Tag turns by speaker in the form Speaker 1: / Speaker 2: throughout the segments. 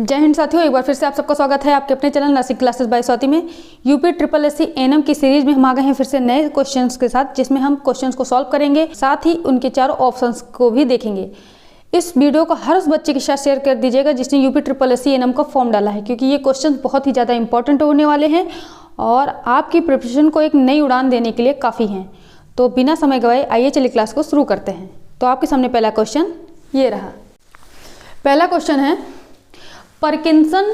Speaker 1: जय हिंद साथियों, एक बार फिर से आप सबका स्वागत है आपके अपने channel nursing classes bye Swati में। यूपी ट्रिपल एससी एएनएम की सीरीज में हम आ गए हैं फिर से नए क्वेश्चंस के साथ, जिसमें हम क्वेश्चंस को सॉल्व करेंगे, साथ ही उनके चारों ऑप्शंस को भी देखेंगे। इस वीडियो को हर उस बच्चे के साथ शेयर कर दीजिएगा जिसने यूपी ट्रिपल एससी एएनएम का फॉर्म डाला है, क्योंकि ये क्वेश्चन बहुत ही ज़्यादा इंपॉर्टेंट होने वाले हैं और आपकी प्रिपरेशन को एक नई उड़ान देने के लिए काफ़ी हैं। तो बिना समय गवाए आइए चलिए क्लास को शुरू करते हैं। तो आपके सामने पहला क्वेश्चन ये रहा। पहला क्वेश्चन है, पार्किंसन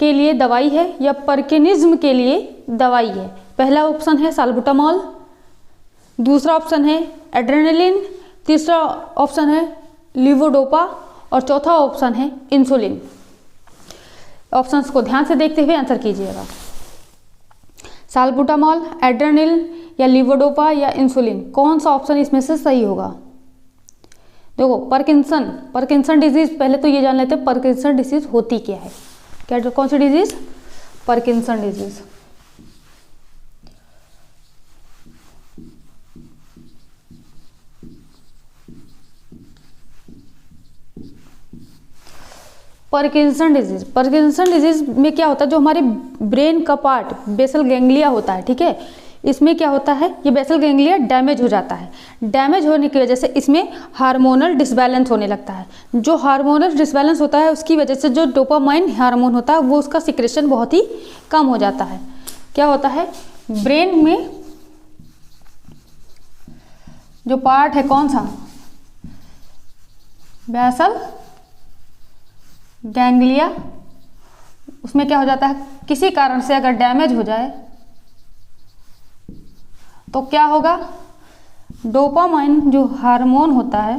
Speaker 1: के लिए दवाई है या पार्किनिज्म के लिए दवाई है? पहला ऑप्शन है साल्बुटामॉल, दूसरा ऑप्शन है एड्रेनलिन, तीसरा ऑप्शन है लीवोडोपा और चौथा ऑप्शन है इंसुलिन। ऑप्शंस को ध्यान से देखते हुए आंसर कीजिएगा। साल्बुटामॉल, एड्रेनलिन या लीवोडोपा या इंसुलिन, कौन सा ऑप्शन इसमें से सही होगा? देखो, पार्किंसन डिजीज, पहले तो ये जान लेते हैं पार्किंसन डिजीज होती क्या है। क्या, कौन सी disease? Parkinson disease. Parkinson disease में क्या होता है, जो हमारे ब्रेन का पार्ट बेसल गैंग्लिया होता है, ठीक है, इसमें क्या होता है, ये बेसल गैंग्लिया डैमेज हो जाता है। डैमेज होने की वजह से इसमें हार्मोनल डिसबैलेंस होने लगता है। जो हार्मोनल डिसबैलेंस होता है उसकी वजह से जो डोपामाइन हार्मोन होता है वो उसका सिक्रेशन बहुत ही कम हो जाता है। क्या होता है, ब्रेन में जो पार्ट है कौन सा, बेसल गैंग्लिया, उसमें क्या हो जाता है, किसी कारण से अगर डैमेज हो जाए तो क्या होगा, डोपामाइन जो हार्मोन होता है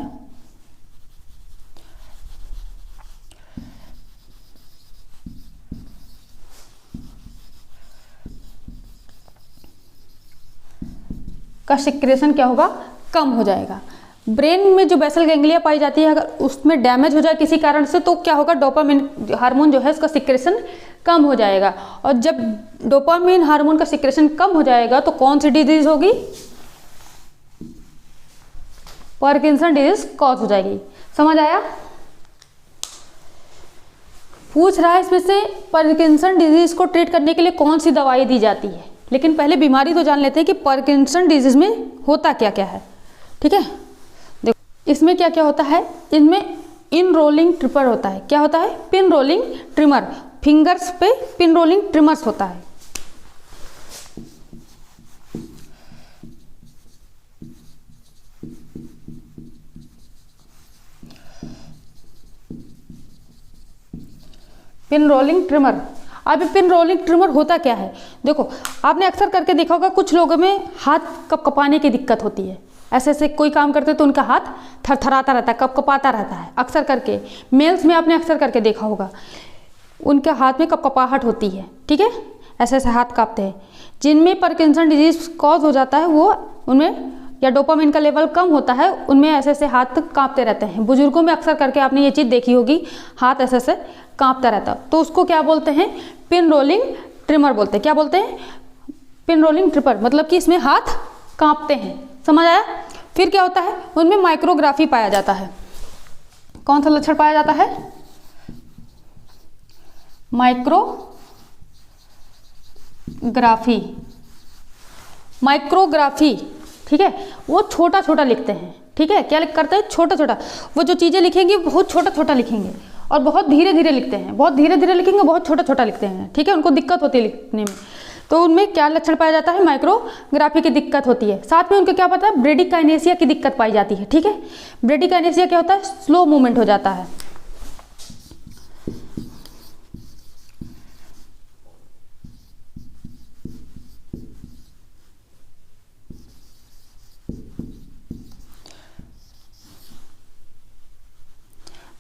Speaker 1: का सिक्रेशन क्या होगा, कम हो जाएगा। ब्रेन में जो बेसल गैंग्लिया पाई जाती है, अगर उसमें डैमेज हो जाए किसी कारण से तो क्या होगा, डोपामाइन हार्मोन जो है उसका सिक्रेशन कम हो जाएगा। और जब डोपामाइन हार्मोन का सिक्रेशन कम हो जाएगा तो कौन सी डिजीज होगी, पार्किंसन डिजीज कॉज हो जाएगी। समझ आया? पूछ रहा है इसमें से पार्किंसन डिजीज को ट्रीट करने के लिए कौन सी दवाई दी जाती है, लेकिन पहले बीमारी तो जान लेते हैं कि पार्किंसन डिजीज में होता क्या क्या है। ठीक है, देखो इसमें क्या क्या होता है, इनमें इन रोलिंग ट्रिपर होता है। क्या होता है? पिन रोलिंग ट्रिमर, फिंगर्स पे पिन रोलिंग ट्रिमर्स होता है। Pin rolling trimmer. अब पिन रोलिंग ट्रिमर होता क्या है, देखो आपने अक्सर करके देखा होगा, कुछ लोगों में हाथ कपकपाने की दिक्कत होती है। ऐसे ऐसे कोई काम करते तो उनका हाथ थरथराता रहता है, कपकपाता रहता है। अक्सर करके मेल्स में आपने अक्सर करके देखा होगा, उनके हाथ में कपकपाहट होती है। ठीक है, ऐसे ऐसे हाथ कांपते हैं। जिनमें पार्किंसन डिजीज कॉज हो जाता है वो उनमें या डोपामाइन का लेवल कम होता है, उनमें ऐसे ऐसे हाथ कांपते रहते हैं। बुजुर्गों में अक्सर करके आपने ये चीज़ देखी होगी, हाथ ऐसे ऐसे कांपता रहता है, तो उसको क्या बोलते हैं, पिन रोलिंग ट्रिमर बोलते हैं। क्या बोलते हैं? पिन रोलिंग ट्रिमर, मतलब कि इसमें हाथ कांपते हैं। समझ आया? फिर क्या होता है, उनमें माइक्रोग्राफी पाया जाता है। कौन सा लक्षण पाया जाता है? माइक्रोग्राफी। ठीक है, वो छोटा छोटा लिखते हैं। ठीक है, क्या करते हैं, छोटा छोटा। वो जो चीज़ें लिखेंगे बहुत छोटा छोटा लिखेंगे और बहुत धीरे धीरे लिखते हैं, बहुत धीरे धीरे लिखेंगे, बहुत छोटा छोटा लिखते हैं। ठीक है, उनको दिक्कत होती है लिखने में, तो उनमें क्या लक्षण पाया जाता है, माइक्रोग्राफी की दिक्कत होती है। साथ में उनको क्या पता है, ब्रेडिकाइनेसिया की दिक्कत पाई जाती है। ठीक है, ब्रेडिकाइनेसिया क्या होता है, स्लो मूवमेंट हो जाता है।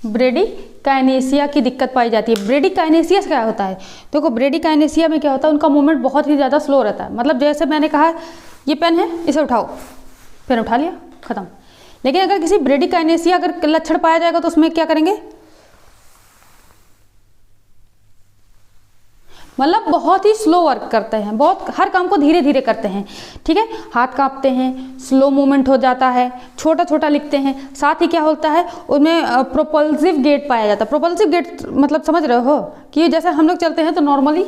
Speaker 1: ब्रेडिकाइनेसिया की दिक्कत पाई जाती है। ब्रेडिकाइनेसिया क्या होता है, देखो ब्रेडिकाइनेसिया में क्या होता है, उनका मूवमेंट बहुत ही ज़्यादा स्लो रहता है। मतलब जैसे मैंने कहा ये पेन है, इसे उठाओ, पेन उठा लिया, खत्म। लेकिन अगर किसी ब्रेडिकाइनेसिया अगर लक्षण पाया जाएगा तो उसमें क्या करेंगे, मतलब बहुत ही स्लो वर्क करते हैं, बहुत हर काम को धीरे धीरे करते हैं, ठीक है। हाथ कांपते हैं, स्लो मूवमेंट हो जाता है, छोटा छोटा लिखते हैं। साथ ही क्या होता है उनमें प्रोपल्सिव गेट पाया जाता है। प्रोपल्सिव गेट मतलब समझ रहे हो कि जैसे हम लोग चलते हैं तो नॉर्मली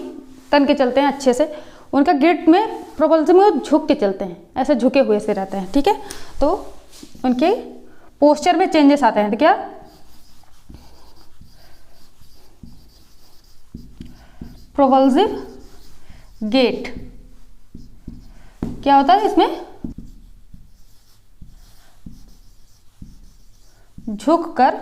Speaker 1: तन के चलते हैं अच्छे से, उनका गेट में प्रोपल्सिव में झुक के चलते हैं, ऐसे झुके हुए से रहते हैं, ठीक है। तो उनके पोस्चर में चेंजेस आते हैं। तो क्या प्रोपल्सिव गेट क्या होता है, इसमें झुक कर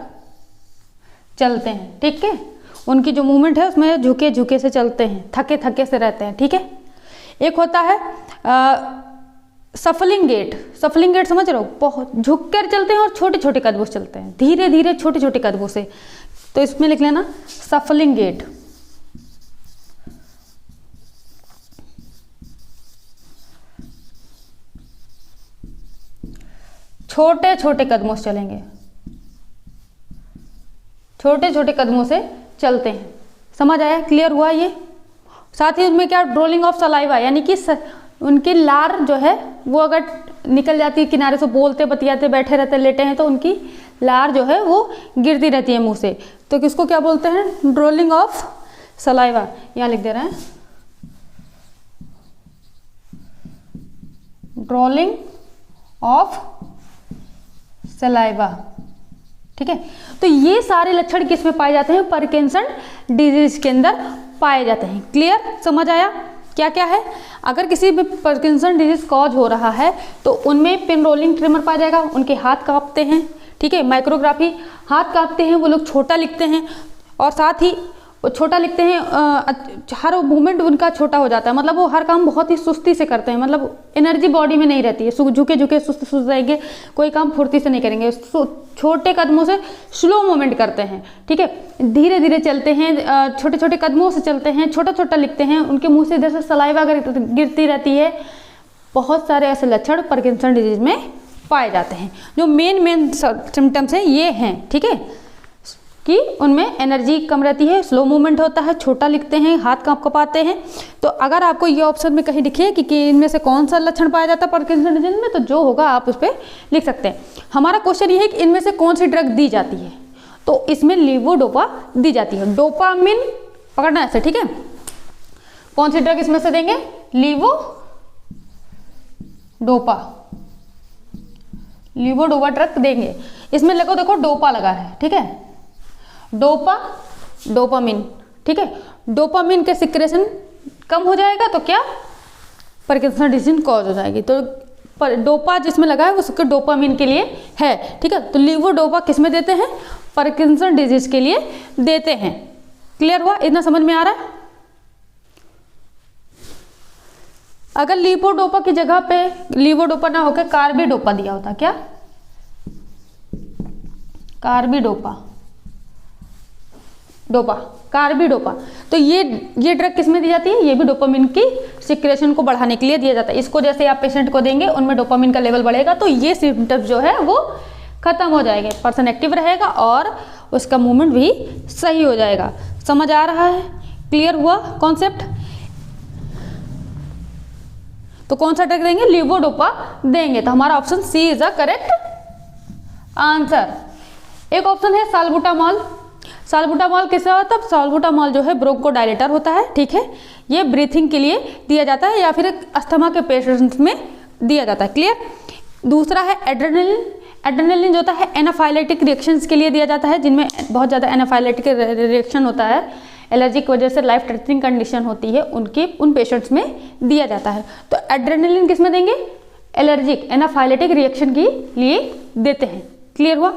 Speaker 1: चलते हैं, ठीक है। उनकी जो मूवमेंट है उसमें झुके झुके से चलते हैं, थके थके से रहते हैं, ठीक है। एक होता है सफलिंग गेट। सफलिंग गेट समझ रहे हो, बहुत झुक कर चलते हैं और छोटे छोटे कदमों से चलते हैं, धीरे धीरे छोटे छोटे कदमों से। तो इसमें लिख लेना सफलिंग गेट। छोटे छोटे कदमों से चलेंगे, छोटे छोटे कदमों से चलते हैं। समझ आया, क्लियर हुआ ये। साथ ही उनमें क्या ड्रोलिंग ऑफ सलाइवा, यानी कि उनकी लार जो है वो अगर निकल जाती है किनारे से, बोलते बतियाते बैठे रहते लेटे हैं तो उनकी लार जो है वो गिरती रहती है मुंह से, तो किसको क्या बोलते हैं, ड्रोलिंग ऑफ सलाइवा। यहाँ लिख दे रहे हैं ड्रोलिंग ऑफ सलाइवा, ठीक है। तो ये सारे लक्षण किस में पाए जाते हैं, पार्किंसन डिजीज के अंदर पाए जाते हैं। क्लियर, समझ आया क्या क्या है। अगर किसी भी पार्किंसन डिजीज कॉज हो रहा है तो उनमें पिन रोलिंग ट्रिमर पाया जाएगा, उनके हाथ कांपते हैं, ठीक है। माइक्रोग्राफी, हाथ कांपते हैं, वो लोग छोटा लिखते हैं और साथ ही छोटा लिखते हैं, हर मूवमेंट उनका छोटा हो जाता है, मतलब वो हर काम बहुत ही सुस्ती से करते हैं, मतलब एनर्जी बॉडी में नहीं रहती है, झुके झुके सुस्त सुस्त रहेंगे, कोई काम फुर्ती से नहीं करेंगे, छोटे कदमों से स्लो मूवमेंट करते हैं, ठीक है। धीरे धीरे चलते हैं, छोटे छोटे कदमों से चलते हैं, छोटा छोटा लिखते हैं, उनके मुंह से जैसे सलाइवा गिरती रहती है। बहुत सारे ऐसे लक्षण पार्किंसन डिजीज में पाए जाते हैं। जो मेन सिम्टम्स हैं ये हैं, ठीक है, कि उनमें एनर्जी कम रहती है, स्लो मूवमेंट होता है, छोटा लिखते हैं, हाथ कांपते हैं। तो अगर आपको ये ऑप्शन में कहीं दिखे कि इनमें से कौन सा लक्षण पाया जाता है पार्किंसन डिजीज में, तो जो होगा आप उस पर लिख सकते हैं। हमारा क्वेश्चन ये है कि इनमें से कौन सी ड्रग दी जाती है, तो इसमें लीवोडोपा दी जाती है। डोपामिन पकड़ना ऐसे, ठीक है। कौन सी ड्रग इसमें से देंगे, लीवोडोपा ड्रग देंगे। इसमें देखो डोपा लगा है, ठीक है, डोपामिन, ठीक है। डोपामिन के सिक्रेशन कम हो जाएगा तो क्या, पार्किंसन डिजीज कॉज हो जाएगी। तो डोपा जिसमें लगा है उसके डोपामिन के लिए है, ठीक है। तो लीवोडोपा किस में देते हैं, पार्किंसन डिजीज के लिए देते हैं। क्लियर हुआ, इतना समझ में आ रहा है। अगर लीवोडोपा की जगह पे लीवोडोपा ना होकर कार्बिडोपा दिया होता, क्या, कार्बिडोपा, तो ये ड्रग किस में दी जाती है, ये भी डोपामिन की सिक्रेशन को बढ़ाने के लिए दिया जाता है। इसको जैसे आप पेशेंट को देंगे उनमें डोपामिन का लेवल बढ़ेगा तो ये सिम्टम्स जो है वो खत्म हो जाएंगे, पर्सन एक्टिव रहेगा और उसका मूवमेंट भी सही हो जाएगा। समझ आ रहा है, क्लियर हुआ कॉन्सेप्ट। तो कौन सा ड्रग देंगे, लीवोडोपा देंगे। तो हमारा option C is the correct answer. एक ऑप्शन है साल्बुटामॉल। साल्बुटामॉल किससे होता है, साल्बुटामॉल जो है ब्रोंकोडायलेटर होता है, ठीक है। ये ब्रीथिंग के लिए दिया जाता है या फिर अस्थमा के पेशेंट्स में दिया जाता है। क्लियर। दूसरा है एड्रेनलिन। एड्रेनलिन जो होता है एनाफाइलेटिक रिएक्शंस के लिए दिया जाता है, जिनमें बहुत ज़्यादा एनाफाइलेटिक रिएक्शन होता है, एलर्जी की वजह से लाइफ थ्रेटनिंग कंडीशन होती है, उन पेशेंट्स में दिया जाता है। तो एड्रेनलिन किस में देंगे, एलर्जिक एनाफाइलेटिक रिएक्शन के लिए देते हैं। क्लियर हुआ।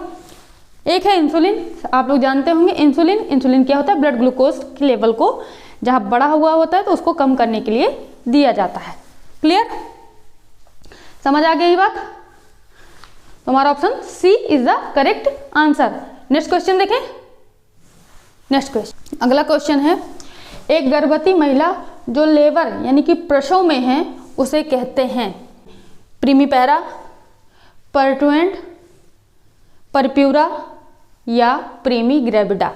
Speaker 1: एक है इंसुलिन, आप लोग जानते होंगे इंसुलिन। इंसुलिन क्या होता है, ब्लड ग्लूकोज के लेवल को जहाँ बढ़ा हुआ होता है तो उसको कम करने के लिए दिया जाता है। क्लियर, समझ आ गई बात। तुम्हारा option C is the correct answer. Next question देखें। नेक्स्ट क्वेश्चन, अगला क्वेश्चन है, एक गर्भवती महिला जो लेबर यानी कि प्रसव में है उसे कहते हैं प्रीमिपेरा, पर्टुएंट, परप्यूरा या प्रेमी ग्रेविडा।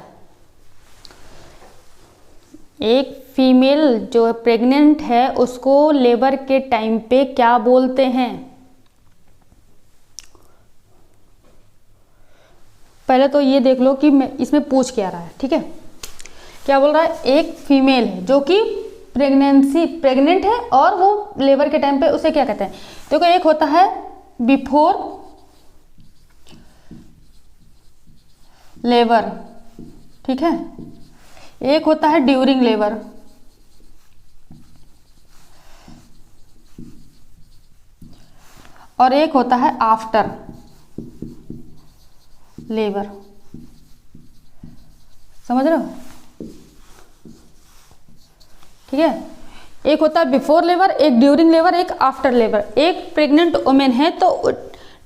Speaker 1: एक फीमेल जो प्रेग्नेंट है उसको लेबर के टाइम पे क्या बोलते हैं? पहले तो ये देख लो कि इसमें पूछ क्या रहा है, ठीक है। क्या बोल रहा है? एक फीमेल है जो कि प्रेग्नेंट है और वो लेबर के टाइम पे उसे क्या कहते हैं? देखो, एक होता है बिफोर लेबर, ठीक है, एक होता है ड्यूरिंग लेबर, और एक होता है आफ्टर लेबर। समझ रहे हो? ठीक है, एक होता है बिफोर लेबर, एक ड्यूरिंग लेबर, एक आफ्टर लेबर। एक प्रेग्नेंट वुमेन है तो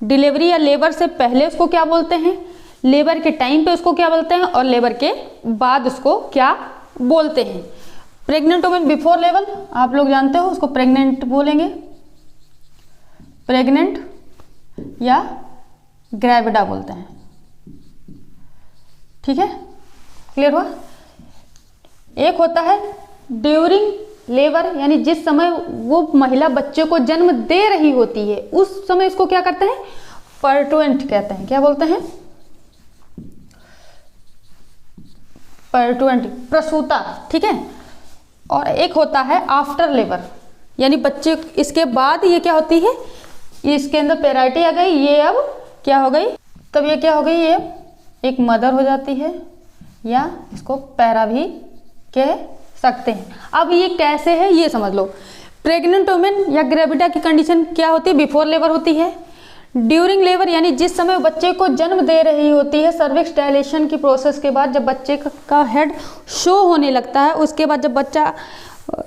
Speaker 1: डिलीवरी या लेबर से पहले उसको क्या बोलते हैं, लेबर के टाइम पे उसको क्या बोलते हैं, और लेबर के बाद उसको क्या बोलते हैं। प्रेग्नेंट वुमेन बिफोर लेबर आप लोग जानते हो, उसको प्रेग्नेंट बोलेंगे, प्रेग्नेंट या ग्रेविडा बोलते हैं। ठीक है, क्लियर हुआ? एक होता है ड्यूरिंग लेबर, यानी जिस समय वो महिला बच्चे को जन्म दे रही होती है उस समय इसको क्या करते हैं, पर्टुएंट कहते हैं। क्या बोलते हैं? पर्टुएंट, प्रसूता। ठीक है, और एक होता है आफ्टर लेबर, यानी बच्चे इसके बाद ये क्या होती है, इसके अंदर पेराइटी आ गई, ये अब क्या हो गई, तब ये क्या हो गई, ये एक मदर हो जाती है, या इसको पैरा भी कह सकते हैं। अब ये कैसे है ये समझ लो। प्रेग्नेंट वुमेन या ग्रेविडा की कंडीशन क्या होती है, बिफोर लेबर होती है। ड्यूरिंग लेबर यानी जिस समय बच्चे को जन्म दे रही होती है, सर्विक्स डायलेशन की प्रोसेस के बाद जब बच्चे का हेड शो होने लगता है, उसके बाद जब बच्चा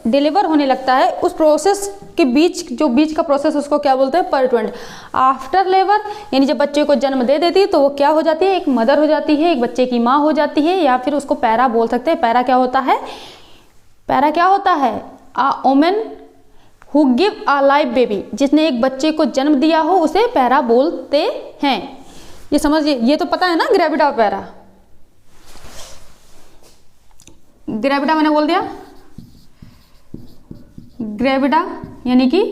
Speaker 1: डिलीवर होने लगता है, उस प्रोसेस के बीच जो बीच का प्रोसेस उसको क्या बोलते हैं, पर्टुएंट। आफ्टर लेबर यानी जब बच्चे को जन्म दे देती है तो वो क्या हो जाती है, एक मदर हो जाती है, एक बच्चे की माँ हो जाती है, या फिर उसको पैरा बोल सकते हैं। पैरा क्या होता है, पैरा क्या होता है, a women who give a live baby, जिसने एक बच्चे को जन्म दिया हो उसे पैरा बोलते हैं। ये समझिए, ये तो पता है ना ग्रेविडा और पैरा। ग्रेविडा मैंने बोल दिया, ग्रेविडा यानी कि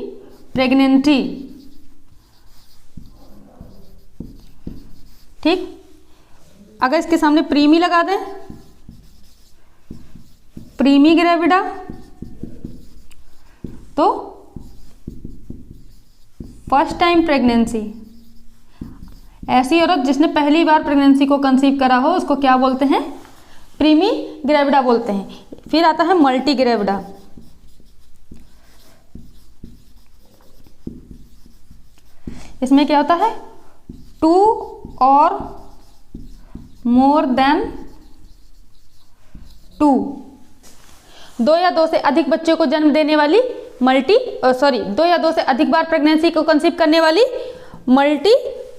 Speaker 1: प्रेगनेंसी। ठीक, अगर इसके सामने प्रीमी लगा दें, प्रीमी ग्रेविडा, तो फर्स्ट टाइम प्रेगनेंसी। ऐसी औरत जिसने पहली बार प्रेगनेंसी को कंसीव करा हो उसको क्या बोलते हैं, प्रीमी ग्रेविडा बोलते हैं। फिर आता है मल्टी ग्रेविडा। इसमें क्या होता है, 2 और मोर देन 2, 2 या 2 से अधिक बच्चों को जन्म देने वाली दो या दो से अधिक बार प्रेगनेंसी को कंसीव करने वाली मल्टी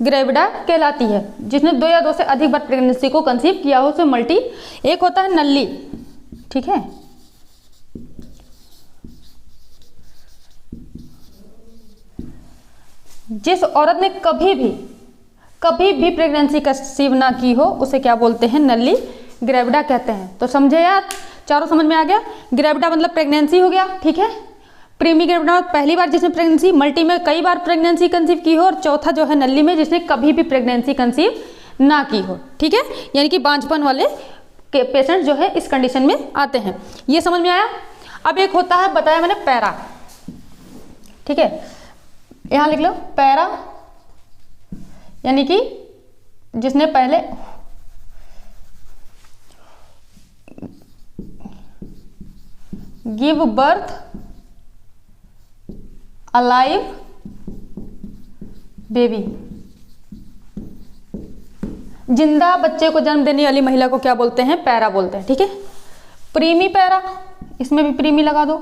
Speaker 1: ग्रेविडा कहलाती है। जिसने 2 या 2 से अधिक बार प्रेगनेंसी को कंसीव किया हो उसे मल्टी। एक होता है नल्ली। ठीक है, जिस औरत ने कभी भी प्रेगनेंसी कंसीव ना की हो उसे क्या बोलते हैं, नल्ली ग्रेविडा कहते हैं। तो समझे यार, चारों समझ में आ गया। ग्रेविडा मतलब प्रेगनेंसी हो गया, ठीक है। प्रीमी ग्रेविडा पहली बार जिसने प्रेगनेंसी, मल्टी में कई बार प्रेगनेंसी कंसीव की हो, और चौथा जो है नल्ली में जिसने कभी भी प्रेगनेंसी कंसीव ना की हो। ठीक है, यानी कि बांझपन वाले के पेशेंट जो है इस कंडीशन में आते हैं। ये समझ में आया। अब एक होता है, बताया मैंने, पैरा। ठीक है, यहां लिख लो पैरा, यानी कि जिसने पहले गिव बर्थ अलाइव बेबी, जिंदा बच्चे को जन्म देने वाली महिला को क्या बोलते हैं, पैरा बोलते हैं। ठीक है, प्रीमी पैरा, इसमें भी प्रीमी लगा दो।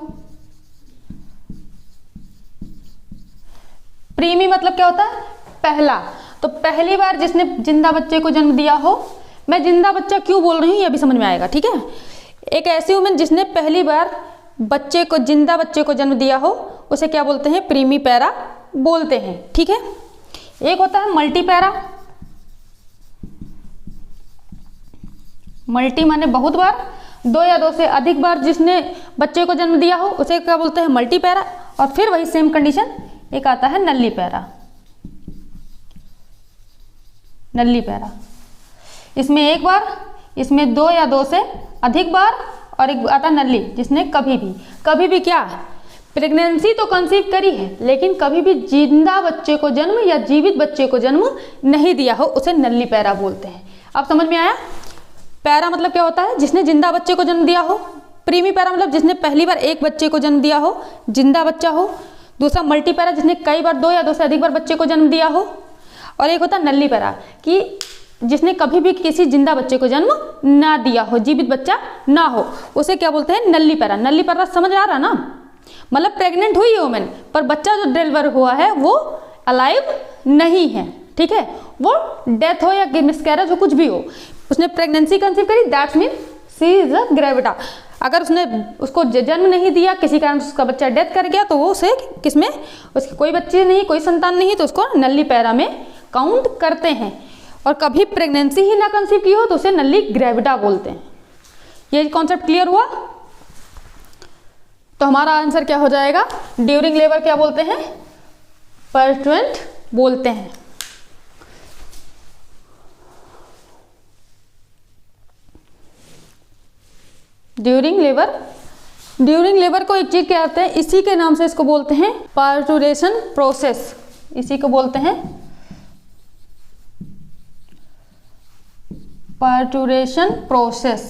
Speaker 1: प्रीमी मतलब क्या होता है, पहला। तो पहली बार जिसने जिंदा बच्चे को जन्म दिया हो, मैं जिंदा बच्चा क्यों बोल रही हूं ये भी समझ में आएगा। ठीक है, एक ऐसी वुमेन जिसने पहली बार जिंदा बच्चे को जन्म दिया हो उसे क्या बोलते हैं, प्रीमी पैरा बोलते हैं। ठीक है, एक होता है मल्टी पैरा। मल्टी माने बहुत बार, 2 या 2 से अधिक बार जिसने बच्चे को जन्म दिया हो उसे क्या बोलते हैं, मल्टीपैरा। और फिर वही सेम कंडीशन एक आता है नल्लीपैरा। नल्लीपैरा इसमें एक बार, इसमें 2 या 2 से अधिक बार, और एक आता नल्ली जिसने कभी भी क्या प्रेगनेंसी तो कंसीव करी है लेकिन कभी भी जिंदा बच्चे को जन्म या जीवित बच्चे को जन्म नहीं दिया हो, उसे नल्लीपैरा बोलते हैं। अब समझ में आया? पैरा मतलब क्या होता है, जिसने जिंदा बच्चे को जन्म दिया हो। प्रीमीपैरा मतलब जिसने पहली बार एक बच्चे को जन्म दिया हो, जिंदा बच्चा हो। दूसरा मल्टीपैरा जिसने कई बार 2 या 2 से अधिक बार बच्चे को जन्म दिया हो। और एक होता है नल्लीपैरा कि जिसने कभी भी किसी जिंदा बच्चे को जन्म ना दिया हो, जीवित बच्चा ना हो, उसे क्या बोलते हैं, नल्लीपैरा। नल्लीपैरा समझ आ रहा ना, मतलब प्रेग्नेंट हुई है वुमेन पर बच्चा जो डिलीवर हुआ है वो अलाइव नहीं है, ठीक है, वो डेथ हो या मिसकैरेज हो, कुछ भी हो, उसने प्रेगनेंसी कंसीव करी, that's mean C is a gravida. अगर उसने उसको जन्म नहीं दिया, किसी कारण उसका बच्चा डेथ कर गया, तो वो उसे किसमें, उसकी कोई बच्ची नहीं, कोई संतान नहीं, तो उसको नल्लीपैरा में काउंट करते हैं। और कभी प्रेगनेंसी ही ना कंसीव की हो तो उसे नल्ली ग्रेविटा बोलते हैं। ये कॉन्सेप्ट क्लियर हुआ? तो हमारा आंसर क्या हो जाएगा, ड्यूरिंग लेबर क्या बोलते हैं, पर्टुएंट बोलते हैं। ड्यूरिंग लेबर को एक चीज क्या कहते हैं, इसी के नाम से इसको बोलते हैं पार्टुरेशन प्रोसेस। इसी को बोलते हैं पार्टुरेशन प्रोसेस,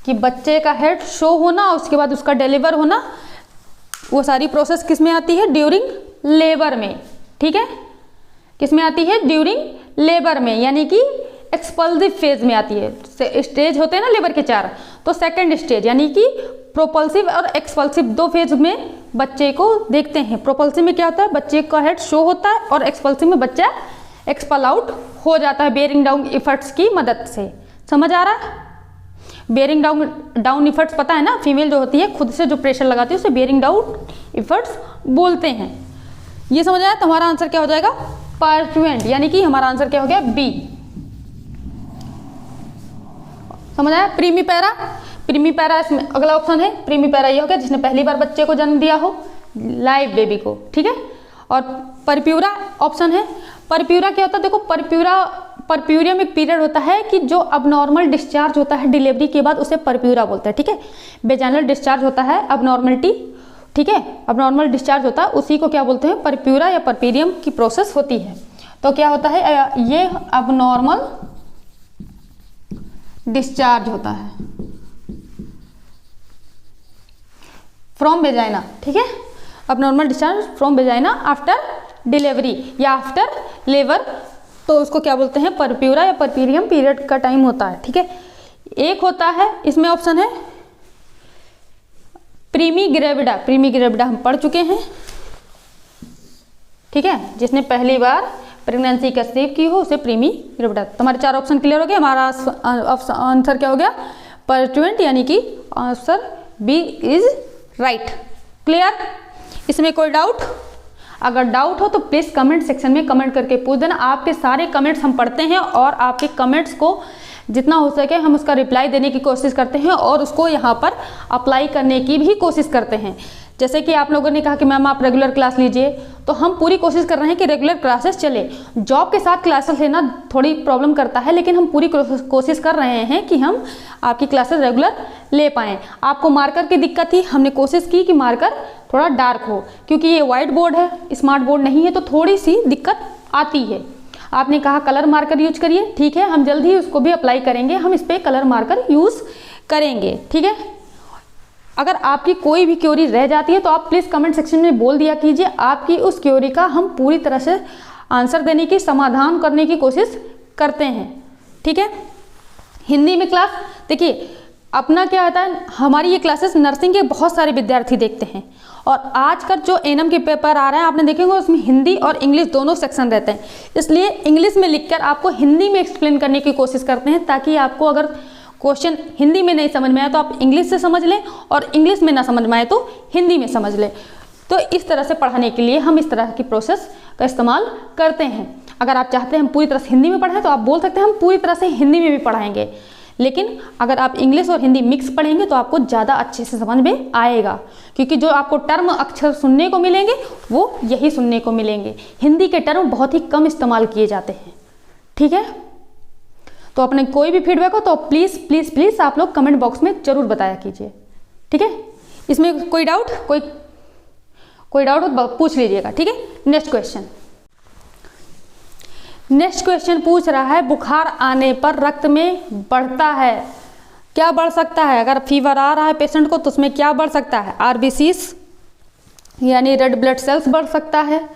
Speaker 1: कि बच्चे का हेड शो होना, उसके बाद उसका डिलीवर होना, वो सारी प्रोसेस किस में आती है, ड्यूरिंग लेबर में। ठीक है, किस में आती है, ड्यूरिंग लेबर में, यानी कि एक्सपल्सिव फेज में आती है। स्टेज होते हैं ना लेबर के 4, तो सेकंड स्टेज यानी कि प्रोपल्सिव और एक्सपल्सिव 2 फेज में बच्चे को देखते हैं। प्रोपल्सिव में क्या होता है, बच्चे का हेड शो होता है, और एक्सपल्सिव में बच्चा एक्सपल आउट हो जाता है बेयरिंग डाउन इफर्ट्स की मदद से। समझ आ रहा है? बेयरिंग डाउन इफर्ट्स पता है ना, फीमेल जो होती है खुद से जो प्रेशर लगाती है उसे बेयरिंग डाउन इफर्ट्स बोलते हैं। ये समझ आया? तो हमारा आंसर क्या हो जाएगा, पार्टुएंट, यानी कि हमारा आंसर क्या हो गया, बी। समझ आया? प्रीमीपैरा इसमें अगला ऑप्शन है। प्रीमीपैरा ये हो गया जिसने पहली बार बच्चे को जन्म दिया हो, लाइव बेबी को। ठीक है, और परप्यूरा ऑप्शन है। परप्यूरा क्या होता है, देखो परप्यूरिया में एक पीरियड होता है कि जो अबनॉर्मल डिस्चार्ज होता है डिलीवरी के बाद, उसे परप्यूरा बोलते हैं। ठीक है, वेजाइनल डिस्चार्ज होता है अबनॉर्मलिटी, ठीक है, अबनॉर्मल डिस्चार्ज होता है, उसी को क्या बोलते हैं, परप्यूरा या परपीरियम की प्रोसेस होती है। तो क्या होता है, ये अबनॉर्मल डिस्चार्ज होता है फ्रॉम वेजाइना। ठीक है, abnormal discharge from vagina after delivery या आफ्टर लेबर, तो उसको क्या बोलते हैं, परप्यूरा या परपीरियम पीरियड का टाइम होता है। ठीक है, एक होता है इसमें ऑप्शन है प्रीमीग्रेविडा। प्रीमीग्रेविडा हम पढ़ चुके हैं। ठीक है, जिसने पहली बार प्रेगनेंसी कंसीव की हो उसे प्रीमीग्रेविडा। तुम्हारे 4 ऑप्शन क्लियर हो गए। हमारा आंसर क्या हो गया, पर्टुएंट, यानी कि answer B is right. Clear? इसमें कोई डाउट? अगर डाउट हो तो प्लीज़ कमेंट सेक्शन में कमेंट करके पूछ देना। आपके सारे कमेंट्स हम पढ़ते हैं और आपके कमेंट्स को जितना हो सके हम उसका रिप्लाई देने की कोशिश करते हैं और उसको यहाँ पर अप्लाई करने की भी कोशिश करते हैं। जैसे कि आप लोगों ने कहा कि मैम आप रेगुलर क्लास लीजिए, तो हम पूरी कोशिश कर रहे हैं कि रेगुलर क्लासेस चले। जॉब के साथ क्लासेस लेना थोड़ी प्रॉब्लम करता है, लेकिन हम पूरी कोशिश कर रहे हैं कि हम आपकी क्लासेस रेगुलर ले पाएँ। आपको मार्कर की दिक्कत थी, हमने कोशिश की कि मार्कर थोड़ा डार्क हो, क्योंकि ये वाइट बोर्ड है, स्मार्ट बोर्ड नहीं है, तो थोड़ी सी दिक्कत आती है। आपने कहा कलर मार्कर यूज करिए, ठीक है, हम जल्द ही उसको भी अप्लाई करेंगे, हम इस पर कलर मार्कर यूज़ करेंगे। ठीक है, अगर आपकी कोई भी क्वेरी रह जाती है तो आप प्लीज़ कमेंट सेक्शन में बोल दिया कीजिए, आपकी उस क्वेरी का हम पूरी तरह से आंसर देने की, समाधान करने की कोशिश करते हैं। ठीक है, हिंदी में क्लास देखिए अपना क्या होता है, हमारी ये क्लासेस नर्सिंग के बहुत सारे विद्यार्थी देखते हैं, और आजकल जो एनएम के पेपर आ रहे हैं आपने देखेंगे उसमें हिंदी और इंग्लिश दोनों सेक्शन रहते हैं, इसलिए इंग्लिश में लिखकर आपको हिंदी में एक्सप्लेन करने की कोशिश करते हैं, ताकि आपको अगर क्वेश्चन हिंदी में नहीं समझ में आए तो आप इंग्लिश से समझ लें, और इंग्लिश में ना समझ में आए तो हिंदी में समझ लें। तो इस तरह से पढ़ाने के लिए हम इस तरह की प्रोसेस का इस्तेमाल करते हैं। अगर आप चाहते हैं हम पूरी तरह से हिंदी में पढ़ाएं तो आप बोल सकते हैं हम पूरी तरह से हिंदी में भी पढ़ाएंगे, लेकिन अगर आप इंग्लिश और हिंदी मिक्स पढ़ेंगे तो आपको ज़्यादा अच्छे से समझ में आएगा, क्योंकि जो आपको टर्म अक्षर सुनने को मिलेंगे वो यही सुनने को मिलेंगे। हिंदी के टर्म बहुत ही कम इस्तेमाल किए जाते हैं, ठीक है। तो अपने कोई भी फीडबैक हो तो प्लीज़ प्लीज़ प्लीज़ आप लोग कमेंट बॉक्स में ज़रूर बताया कीजिए, ठीक है। इसमें कोई डाउट हो पूछ लीजिएगा, ठीक है। नेक्स्ट क्वेश्चन पूछ रहा है, बुखार आने पर रक्त में बढ़ता है, क्या बढ़ सकता है? अगर फीवर आ रहा है पेशेंट को तो उसमें क्या बढ़ सकता है? आरबीसीस यानी रेड ब्लड सेल्स बढ़ सकता है,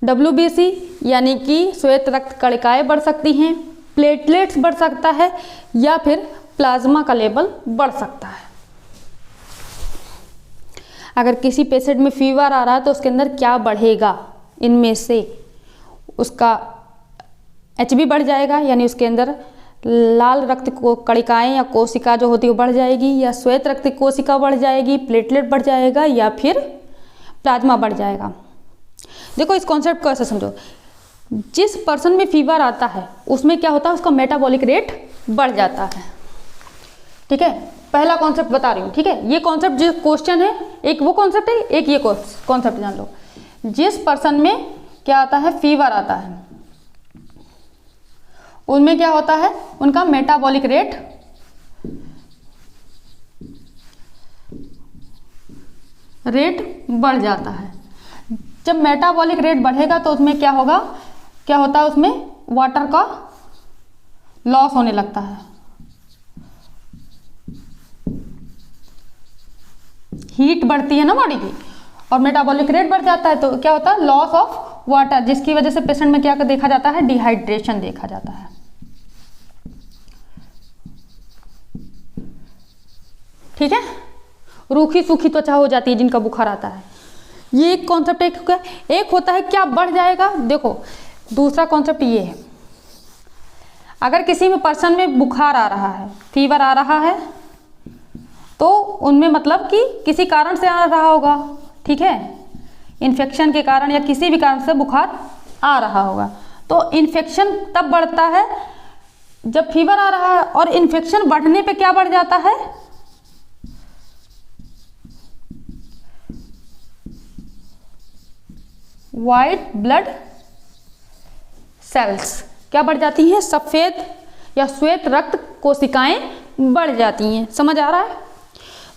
Speaker 1: डब्ल्यूबीसी यानी कि श्वेत रक्त कणिकाएं बढ़ सकती हैं, प्लेटलेट्स बढ़ सकता है, या फिर प्लाज्मा का लेवल बढ़ सकता है। अगर किसी पेशेंट में फीवर आ रहा है तो उसके अंदर क्या बढ़ेगा? इनमें से उसका HB बढ़ जाएगा, यानी उसके अंदर लाल रक्त को कणिकाएं या कोशिका जो होती है वो बढ़ जाएगी, या श्वेत रक्त कोशिका बढ़ जाएगी, प्लेटलेट बढ़ जाएगा, या फिर प्लाज्मा बढ़ जाएगा। देखो इस कॉन्सेप्ट को ऐसे समझो, जिस पर्सन में फीवर आता है उसमें क्या होता है, उसका मेटाबॉलिक रेट बढ़ जाता है, ठीक है। पहला कॉन्सेप्ट बता रही हूँ, ठीक है। ये कॉन्सेप्ट जो क्वेश्चन है, एक वो कॉन्सेप्ट है, एक ये कॉन्सेप्ट जान लो। जिस पर्सन में क्या आता है, फीवर आता है, उनमें क्या होता है, उनका मेटाबॉलिक रेट बढ़ जाता है। जब मेटाबॉलिक रेट बढ़ेगा तो उसमें क्या होगा, क्या होता है, उसमें वाटर का लॉस होने लगता है, हीट बढ़ती है ना बॉडी की, और मेटाबॉलिक रेट बढ़ जाता है तो क्या होता है, लॉस ऑफ वाटर, जिसकी वजह से पेशेंट में क्या देखा जाता है, डिहाइड्रेशन देखा जाता है, ठीक है। रूखी सूखी त्वचा हो जाती है जिनका बुखार आता है। ये एक कॉन्सेप्ट एक होता है क्या बढ़ जाएगा। देखो दूसरा कॉन्सेप्ट ये है, अगर किसी में पर्सन में बुखार आ रहा है, फीवर आ रहा है, तो उनमें मतलब कि किसी कारण से आ रहा होगा, ठीक है, इन्फेक्शन के कारण या किसी भी कारण से बुखार आ रहा होगा। तो इन्फेक्शन तब बढ़ता है जब फीवर आ रहा है, और इन्फेक्शन बढ़ने पे क्या बढ़ जाता है, वाइट ब्लड सेल्स क्या बढ़ जाती हैं, सफ़ेद या श्वेत रक्त कोशिकाएं बढ़ जाती हैं। समझ आ रहा है?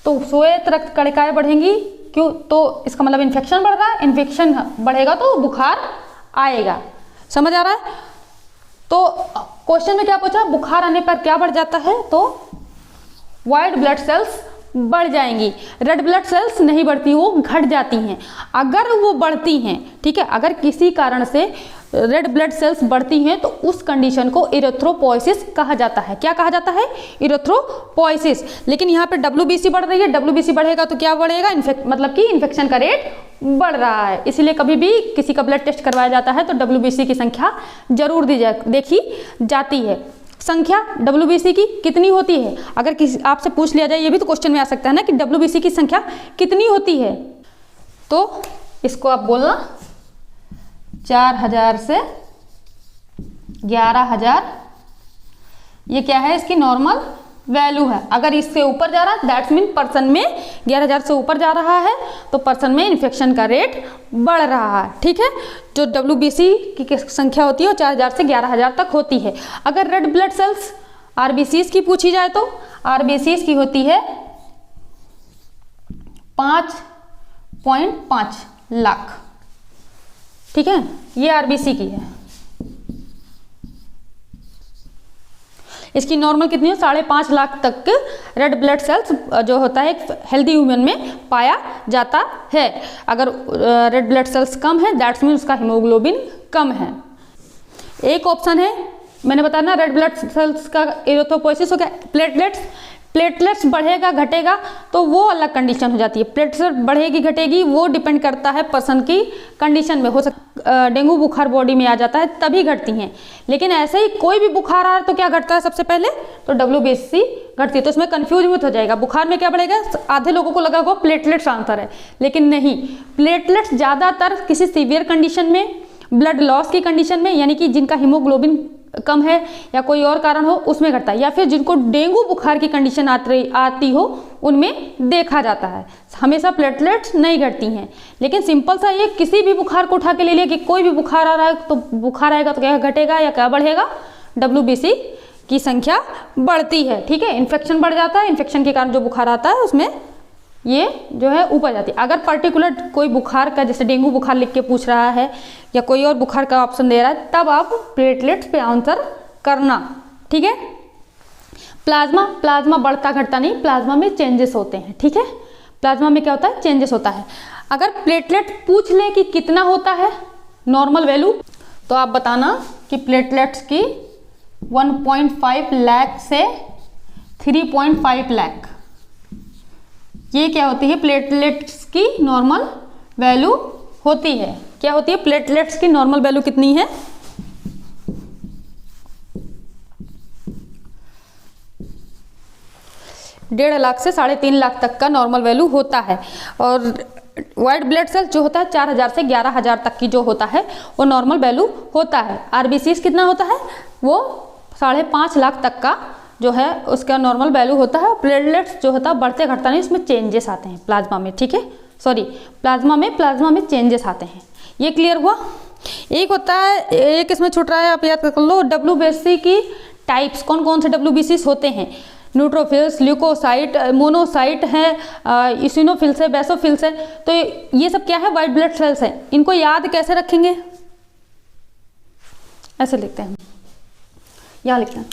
Speaker 1: तो श्वेत रक्त कणिकाएं बढ़ेंगी, क्यों, तो इसका मतलब इन्फेक्शन बढ़ रहा है, इन्फेक्शन बढ़ेगा तो बुखार आएगा। समझ आ रहा है? तो क्वेश्चन में क्या पूछा, बुखार आने पर क्या बढ़ जाता है, तो वाइट ब्लड सेल्स बढ़ जाएंगी, रेड ब्लड सेल्स नहीं बढ़ती, वो घट जाती हैं। अगर वो बढ़ती हैं, ठीक है, अगर किसी कारण से रेड ब्लड सेल्स बढ़ती हैं तो उस कंडीशन को इरेथ्रोपोइसिस कहा जाता है। क्या कहा जाता है? इरेथ्रोपोइसिस। लेकिन यहाँ पे WBC बढ़ रही है, WBC बढ़ेगा तो क्या बढ़ेगा, मतलब कि इन्फेक्शन का रेट बढ़ रहा है। इसलिए कभी भी किसी का ब्लड टेस्ट करवाया जाता है तो WBC की संख्या जरूर देखी जाती है। संख्या WBC की कितनी होती है, अगर किसी आपसे पूछ लिया जाए, ये भी तो क्वेश्चन में आ सकता है ना कि WBC की संख्या कितनी होती है, तो इसको आप बोलना 4000 से 11000, ये क्या है, इसकी नॉर्मल वैल्यू है। अगर इससे ऊपर जा रहा है दैट्स मीन पर्सन में 11000 से ऊपर जा रहा है तो पर्सन में इन्फेक्शन का रेट बढ़ रहा है, ठीक है। जो WBC की संख्या होती है वो 4000 से 11000 तक होती है। अगर रेड ब्लड सेल्स RBCs की पूछी जाए तो RBCs की होती है 5.5 लाख, ठीक है, ये RBC की है। इसकी नॉर्मल कितनी है, 5.5 लाख तक रेड ब्लड सेल्स जो होता है एक हेल्दी ह्यूमन में पाया जाता है। अगर रेड ब्लड सेल्स कम है दैट्स मीन उसका हीमोग्लोबिन कम है। एक ऑप्शन है मैंने बताया ना, रेड ब्लड सेल्स का इरेथ्रोपोइसिस हो गया। प्लेटलेट्स बढ़ेगा घटेगा तो वो अलग कंडीशन हो जाती है। प्लेटलेट बढ़ेगी घटेगी वो डिपेंड करता है पर्सन की कंडीशन में। हो सकता डेंगू बुखार बॉडी में आ जाता है तभी घटती हैं, लेकिन ऐसे ही कोई भी बुखार आ रहा है तो क्या घटता है सबसे पहले, तो WBC घटती है। तो इसमें कन्फ्यूज मत हो जाएगा, बुखार में क्या बढ़ेगा, आधे लोगों को लगा होगा प्लेटलेट्स आंसर है, लेकिन नहीं। प्लेटलेट्स ज़्यादातर किसी सीवियर कंडीशन में, ब्लड लॉस की कंडीशन में, यानी कि जिनका हीमोग्लोबिन कम है या कोई और कारण हो उसमें घटता है, या फिर जिनको डेंगू बुखार की कंडीशन आती हो उनमें देखा जाता है। हमेशा प्लेटलेट्स नहीं घटती हैं। लेकिन सिंपल सा ये, किसी भी बुखार को उठा के ले लिया कि कोई भी बुखार आ रहा है तो बुखार आएगा तो क्या घटेगा या क्या बढ़ेगा, WBC की संख्या बढ़ती है। ठीक है, इन्फेक्शन बढ़ जाता है, इन्फेक्शन के कारण जो बुखार आता है उसमें ये जो है ऊपर जाती है। अगर पर्टिकुलर कोई बुखार का, जैसे डेंगू बुखार लिख के पूछ रहा है या कोई और बुखार का ऑप्शन दे रहा है, तब आप प्लेटलेट्स पे आंसर करना। ठीक है, प्लाज्मा बढ़ता घटता नहीं, प्लाज्मा में चेंजेस होते हैं। ठीक है, प्लाज्मा में क्या होता है, चेंजेस होता है। अगर प्लेटलेट पूछ ले कि कितना होता है नॉर्मल वैल्यू, तो आप बताना कि प्लेटलेट्स की 1.5 लाख से 3.5 लाख, ये क्या होती है, प्लेटलेट्स की नॉर्मल वैल्यू होती है। क्या होती है, प्लेटलेट्स की नॉर्मल वैल्यू कितनी है, 1.5 लाख से 3.5 लाख तक का नॉर्मल वैल्यू होता है। और वाइट ब्लड सेल जो होता है 4000 से 11000 तक की जो होता है वो नॉर्मल वैल्यू होता है। RBCs कितना होता है, वो 5.5 लाख तक का जो है उसका नॉर्मल वैल्यू होता है। प्लेटलेट्स जो होता है बढ़ते घटता नहीं, उसमें चेंजेस आते हैं प्लाज्मा में। ठीक है, सॉरी, प्लाज्मा में चेंजेस आते हैं। ये क्लियर हुआ। एक होता है, एक इसमें छूट रहा है, आप याद कर लो, WBC की टाइप्स कौन कौन से WBCs होते हैं। न्यूट्रोफिल्स, ल्यूकोसाइट, मोनोसाइट है, इसिनोफिल्स है, बेसोफिल्स है। तो ये सब क्या है, वाइट ब्लड सेल्स हैं। इनको याद कैसे रखेंगे, ऐसे लिखते हैं, यहाँ लिखते हैं।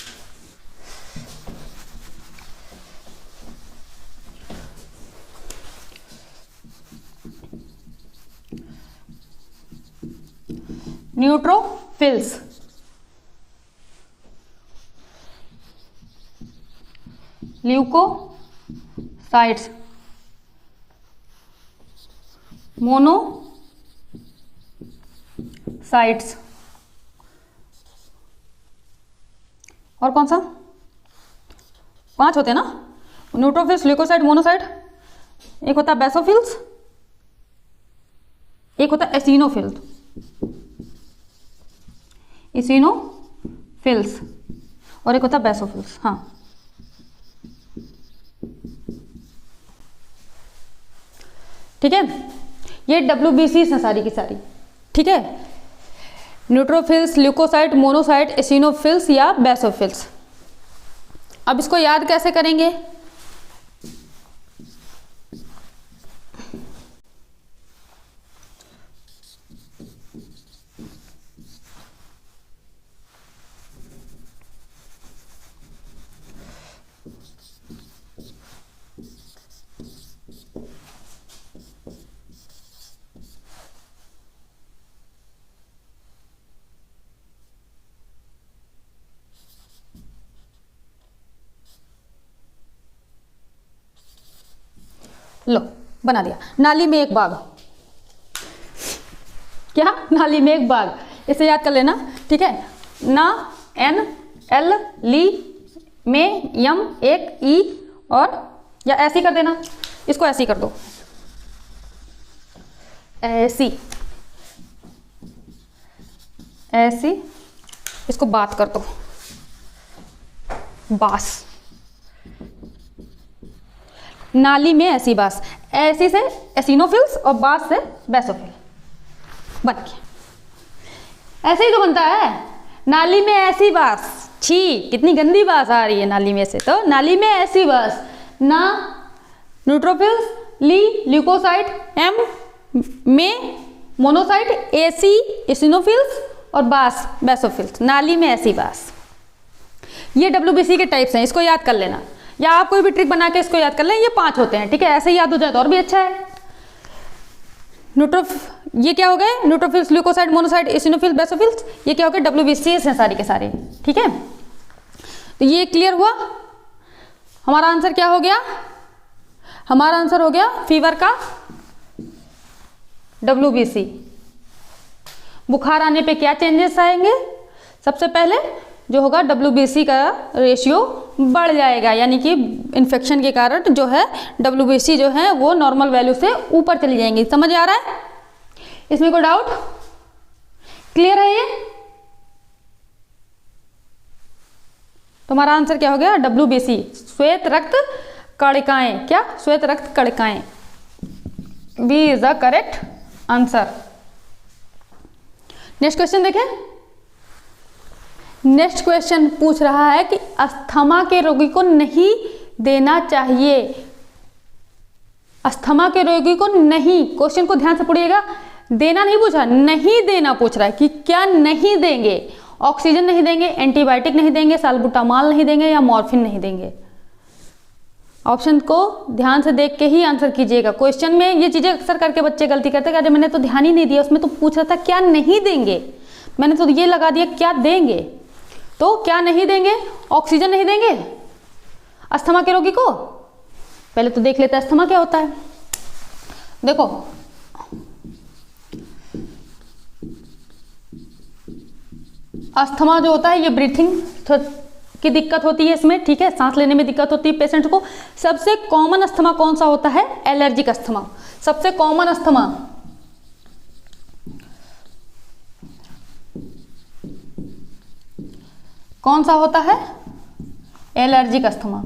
Speaker 1: न्यूट्रोफिल्स, ल्यूकोसाइट्स, मोनोसाइट्स, और कौन सा, 5 होते हैं ना, न्यूट्रोफिल्स, ल्यूकोसाइट, मोनोसाइट, एक होता है बेसोफिल्स, एक होता है इसिनोफिल्स, और एक होता है बेसोफिल्स। हाँ, ठीक है, ये WBCs हैं सारी की सारी। ठीक है, न्यूट्रोफिल्स, ल्यूकोसाइट, मोनोसाइट, इसिनोफिल्स या बेसोफिल्स। अब इसको याद कैसे करेंगे, लो बना दिया। नाली में एक बाघ, क्या, नाली में एक बाघ, इसे याद कर लेना। ठीक है, ना, N, L, ली, में, यम, एक, ई, और या ऐसी कर देना, इसको ऐसी कर दो, ऐसी ऐसी, इसको बात कर दो, बास, नाली में ऐसी बास, ऐसी से एसिनोफिल्स और बास से बेसोफिल बन गया। ऐसे ही तो बनता है, नाली में ऐसी बास, छी कितनी गंदी बास आ रही है नाली में से, तो नाली में ऐसी बास, ना, न्यूट्रोफिल्स, ली, ल्यूकोसाइट, एम, में, मोनोसाइट, एसी, एसिनोफिल्स और बास, बेसोफिल्स, नाली में ऐसी बास। ये WBC के टाइप्स हैं, इसको याद कर लेना, या आप कोई भी ट्रिक बना के इसको याद कर लें। ये 5 होते हैं। ठीक है, ऐसे ही याद हो जाए तो और भी अच्छा है। ये क्या हो गए, neutrophils, leucocyte, monocyte, eosinophils, basophils, ये क्या हो गए, WBCs हैं सारे के सारे। ठीक है, तो ये क्लियर हुआ। हमारा आंसर क्या हो गया, हमारा आंसर हो गया फीवर का WBC। बुखार आने पे क्या चेंजेस आएंगे, सबसे पहले जो होगा WBC का रेशियो बढ़ जाएगा, यानी कि इन्फेक्शन के कारण जो है WBC जो है वो नॉर्मल वैल्यू से ऊपर चली जाएंगी। समझ आ रहा है, इसमें कोई डाउट, क्लियर है ये। तुम्हारा आंसर क्या हो गया? WBC, श्वेत रक्त कणिकाएं। क्या? श्वेत रक्त कणिकाएं। B is the correct answer. Next question देखें। नेक्स्ट क्वेश्चन पूछ रहा है कि अस्थमा के रोगी को नहीं देना चाहिए। अस्थमा के रोगी को नहीं, क्वेश्चन को ध्यान से पढ़िएगा, देना नहीं पूछा, नहीं देना पूछ रहा है कि क्या नहीं देंगे। ऑक्सीजन नहीं देंगे, एंटीबायोटिक नहीं देंगे, साल्बुटामॉल नहीं देंगे या मॉर्फिन नहीं देंगे। ऑप्शन को ध्यान से देख के ही आंसर कीजिएगा। क्वेश्चन में ये चीजें अक्सर करके बच्चे गलती करते हैं, अरे मैंने तो ध्यान ही नहीं दिया, उसमें तो पूछ रहा था क्या नहीं देंगे, मैंने तो ये लगा दिया क्या देंगे। तो क्या नहीं देंगे? ऑक्सीजन नहीं देंगे अस्थमा के रोगी को। पहले तो देख लेते हैं अस्थमा क्या होता है। देखो अस्थमा जो होता है ये ब्रीथिंग की दिक्कत होती है इसमें, ठीक है, सांस लेने में दिक्कत होती है पेशेंट को। सबसे कॉमन अस्थमा कौन सा होता है? Allergic asthma. सबसे कॉमन अस्थमा कौन सा होता है? Allergic asthma.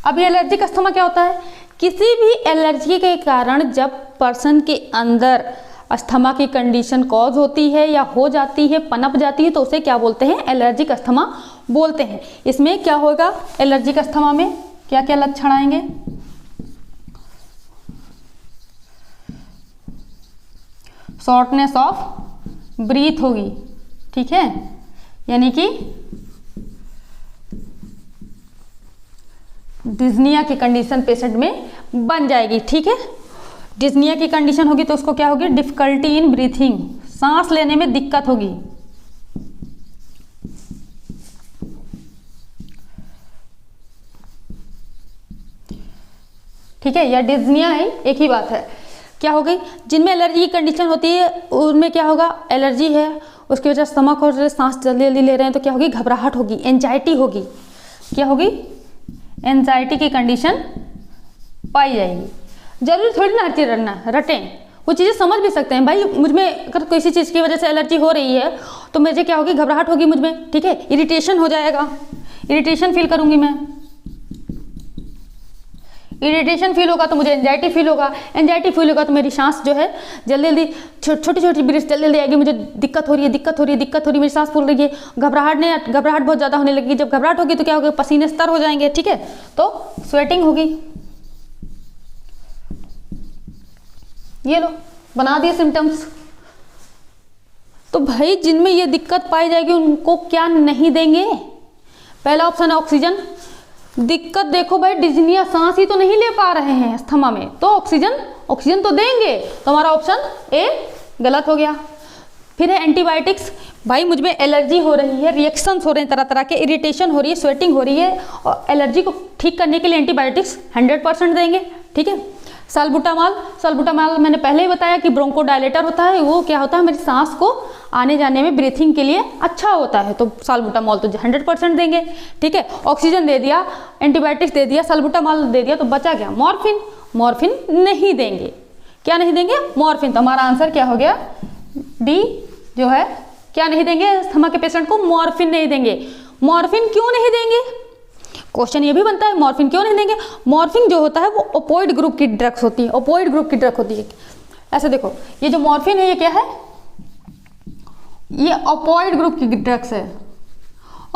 Speaker 1: अब ये एलर्जिक अस्थमा क्या होता है? किसी भी एलर्जी के कारण जब पर्सन के अंदर अस्थमा की कंडीशन कॉज होती है या हो जाती है, पनप जाती है, तो उसे क्या बोलते हैं? एलर्जिक अस्थमा बोलते हैं। इसमें क्या होगा? एलर्जिक अस्थमा में क्या क्या लक्षण आएंगे? शॉर्टनेस ऑफ ब्रीथ होगी, ठीक है, यानी कि डिस्निया की कंडीशन पेशेंट में बन जाएगी, ठीक है। डिस्निया की कंडीशन होगी तो उसको क्या होगी? डिफिकल्टी इन ब्रीथिंग, सांस लेने में दिक्कत होगी। ठीक है, या डिस्निया है, एक ही बात है। क्या हो गई? जिनमें एलर्जी की कंडीशन होती है उनमें क्या होगा? एलर्जी है, उसकी वजह से स्टमक और सांस जल्दी जल्दी ले रहे हैं तो क्या होगी? घबराहट होगी, एंजाइटी होगी। क्या होगी? एंजाइटी की कंडीशन पाई जाएगी। जरूरी थोड़ी ना हर चीज रटें, वो चीज़ें समझ भी सकते हैं। भाई मुझ में अगर किसी चीज़ की वजह से एलर्जी हो रही है तो मुझे क्या होगी? घबराहट होगी मुझ में, ठीक है, इरिटेशन हो जाएगा, इरिटेशन फील करूंगी मैं, इरिटेशन फील होगा तो मुझे एंजाइटी फील होगा, एंजाइटी फील होगा तो मेरी सांस जो है जल्दी जल्दी छोटी छोटी ब्रीथ जल्दी जल्दी आएगी, मुझे दिक्कत हो रही है, दिक्कत हो रही है, दिक्कत हो रही है, मेरी सांस फूल रही है, घबराहट बहुत ज़्यादा होने लगी। जब घबराहट होगी तो क्या होगा? पसीने स्तर हो जाएंगे, ठीक है, तो स्वेटिंग होगी। ये लो बना दिए सिम्टम्स। तो भाई जिनमें ये दिक्कत पाई जाएगी उनको क्या नहीं देंगे? पहला ऑप्शन है ऑक्सीजन। दिक्कत देखो भाई, डिस्निया, सांस ही तो नहीं ले पा रहे हैं अस्थमा में, तो ऑक्सीजन तो देंगे। तो हमारा ऑप्शन ए गलत हो गया। फिर है एंटीबायोटिक्स। भाई मुझ में एलर्जी हो रही है, रिएक्शंस हो रहे हैं तरह तरह के, इरिटेशन हो रही है, स्वेटिंग हो रही है, और एलर्जी को ठीक करने के लिए एंटीबायोटिक्स 100% देंगे, ठीक है। साल्बुटामॉल मैंने पहले ही बताया कि ब्रोंकोडायलेटर होता है, वो क्या होता है? मेरी सांस को आने जाने में, ब्रीथिंग के लिए अच्छा होता है, तो साल्बुटामॉल तो 100% देंगे, ठीक है। ऑक्सीजन दे दिया, एंटीबायोटिक्स दे दिया, साल्बुटामॉल दे दिया, तो बचा क्या? मॉर्फिन नहीं देंगे। क्या नहीं देंगे? मॉर्फिन। तो हमारा आंसर क्या हो गया? डी जो है, क्या नहीं देंगे? अस्थमा के पेशेंट को मॉर्फिन नहीं देंगे। मॉर्फिन क्यों नहीं देंगे? क्वेश्चन ये भी बनता है, मॉर्फिन क्यों नहीं देंगे? मॉर्फिन जो होता है वो ओपोइड ग्रुप की ड्रग्स होती है, ओपोइड ग्रुप की ड्रग होती है। ऐसे देखो, ये जो मॉर्फिन है ये क्या है? ये ओपोइड ग्रुप की ड्रग्स है।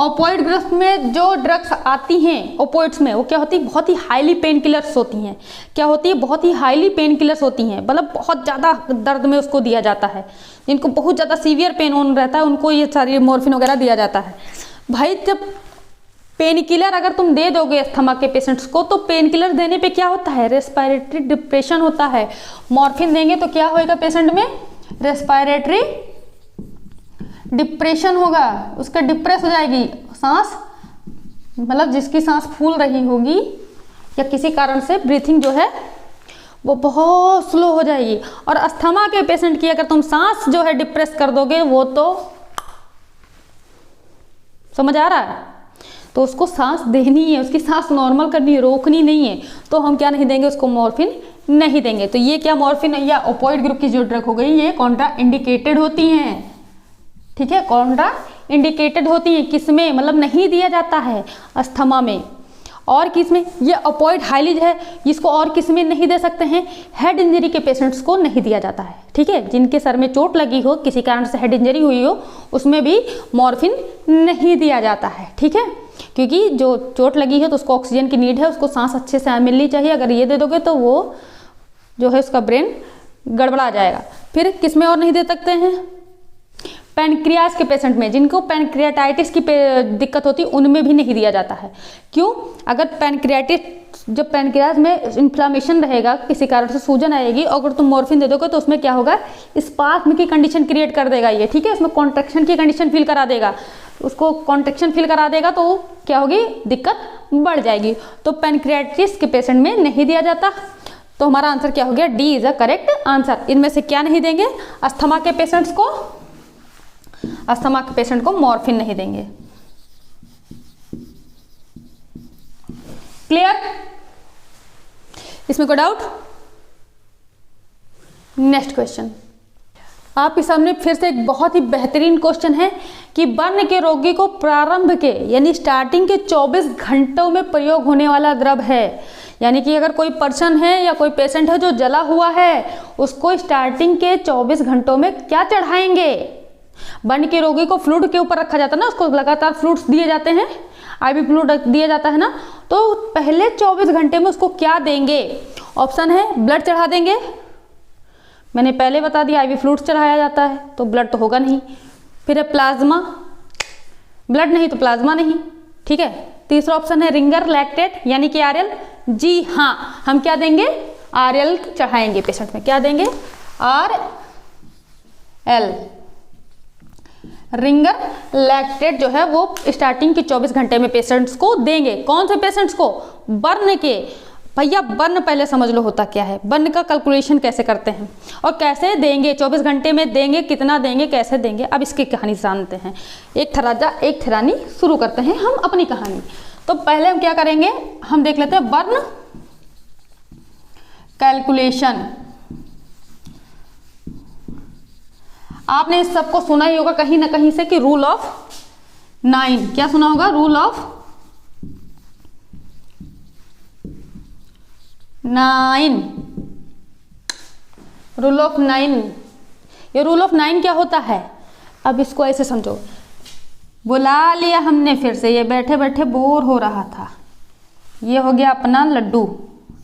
Speaker 1: ओपोइड ग्रुप में जो ड्रग्स आती हैं ओपोइड्स में, वो क्या होती है? बहुत ही हाईली पेन किलर्स होती हैं। क्या होती है? बहुत ही हाईली पेन किलर्स होती हैं, मतलब बहुत ज़्यादा दर्द में उसको दिया जाता है। जिनको बहुत ज़्यादा सीवियर पेन होन रहता है उनको ये सारी मॉर्फिन वगैरह दिया जाता है। भाई जब पेन किलर अगर तुम दे दोगे अस्थमा के पेशेंट्स को, तो पेन किलर देने पे क्या होता है? रेस्पिरेटरी डिप्रेशन होता है। मॉर्फिन देंगे तो क्या होएगा पेशेंट में? रेस्पिरेटरी डिप्रेशन होगा, उसका डिप्रेस हो जाएगी सांस, मतलब जिसकी सांस फूल रही होगी या किसी कारण से ब्रीथिंग जो है वो बहुत स्लो हो जाएगी। और अस्थमा के पेशेंट की अगर तुम सांस जो है डिप्रेस कर दोगे, वो तो समझ आ रहा है, तो उसको सांस देनी है, उसकी सांस नॉर्मल करनी है, रोकनी नहीं है, तो हम क्या नहीं देंगे उसको? मॉर्फिन नहीं देंगे। तो ये क्या मॉर्फिन या ओपियोइड ग्रुप की जो ड्रग हो गई ये कॉन्ट्रा इंडिकेटेड होती हैं, ठीक है, कॉन्ट्रा इंडिकेटेड होती हैं। किसमें, मतलब नहीं दिया जाता है अस्थमा में, और किसमें, ये ओपियोइड हाइली है, इसको और किसमें नहीं दे सकते हैं, हेड इंजरी के पेशेंट्स को नहीं दिया जाता है, ठीक है, जिनके सर में चोट लगी हो, किसी कारण से हेड इंजरी हुई हो, उसमें भी मॉर्फिन नहीं दिया जाता है, ठीक है, क्योंकि जो चोट लगी है तो उसको ऑक्सीजन की नीड है, उसको सांस अच्छे से मिलनी चाहिए। अगर ये दे दोगे तो वो जो है उसका ब्रेन गड़बड़ा जाएगा। फिर किसमें और नहीं दे सकते हैं, पैनक्रियास के पेशेंट में, जिनको पैनक्रियाटाइटिस की दिक्कत होती है उनमें भी नहीं दिया जाता है। क्यों, अगर पैनक्रियाटिस, जब पैनक्रियास में इन्फ्लामेशन रहेगा, किसी कारण से सूजन आएगी, अगर तुम मॉर्फिन दे दोगे तो उसमें क्या होगा, स्पाज्म की कंडीशन क्रिएट कर देगा ये, ठीक है, उसमें कॉन्ट्रैक्शन की कंडीशन फील करा देगा, उसको कॉन्ट्रैक्शन फील करा देगा तो क्या होगी, दिक्कत बढ़ जाएगी। तो पैनक्रियाटिस के पेशेंट में नहीं दिया जाता। तो हमारा आंसर क्या हो गया, D is a correct answer. इनमें से क्या नहीं देंगे, अस्थमा के पेशेंट्स को, अस्थमा के पेशेंट को मॉर्फिन नहीं देंगे। क्लियर, इसमें कोई डाउट? नेक्स्ट क्वेश्चन आपके सामने फिर से एक बहुत ही बेहतरीन क्वेश्चन है कि बर्न के रोगी को प्रारंभ के यानी स्टार्टिंग के 24 घंटों में प्रयोग होने वाला द्रव है। यानी कि अगर कोई पर्सन है या कोई पेशेंट है जो जला हुआ है, उसको स्टार्टिंग के 24 घंटों में क्या चढ़ाएंगे। बर्न के रोगी को फ्लूइड के ऊपर रखा जाता है ना, उसको लगातार फ्लूइड्स दिए जाते हैं, आईवी फ्लूइड दिया जाता है ना, तो पहले 24 घंटे में उसको क्या देंगे। ऑप्शन है ब्लड चढ़ा देंगे, मैंने पहले बता दिया आईवी फ्लूइड्स चढ़ाया जाता है तो ब्लड तो होगा नहीं। फिर है प्लाज्मा, ब्लड नहीं तो प्लाज्मा नहीं, ठीक है। तीसरा ऑप्शन है रिंगर लैक्टेट यानी कि आरएल। जी हाँ, हम क्या देंगे, आरएल चढ़ाएंगे पेशेंट में, क्या देंगे, आरएल, रिंगर लैक्टेट जो है वो स्टार्टिंग के 24 घंटे में पेशेंट्स को देंगे। कौन से पेशेंट्स को, बर्न के। भैया बर्न पहले समझ लो होता क्या है, बर्न का कैलकुलेशन कैसे करते हैं और कैसे देंगे, 24 घंटे में देंगे, कितना देंगे, कैसे देंगे, अब इसकी कहानी जानते हैं। एक राजा एक रानी, शुरू करते हैं हम अपनी कहानी। तो पहले हम क्या करेंगे, हम देख लेते हैं बर्न कैलकुलेशन। आपने इस सबको सुना ही होगा कहीं ना कहीं से कि रूल ऑफ 9, क्या सुना होगा, रूल ऑफ 9, रूल ऑफ 9। ये रूल ऑफ 9 क्या होता है, अब इसको ऐसे समझो, बुला लिया हमने फिर से, ये बैठे बैठे बोर हो रहा था, ये हो गया अपना लड्डू,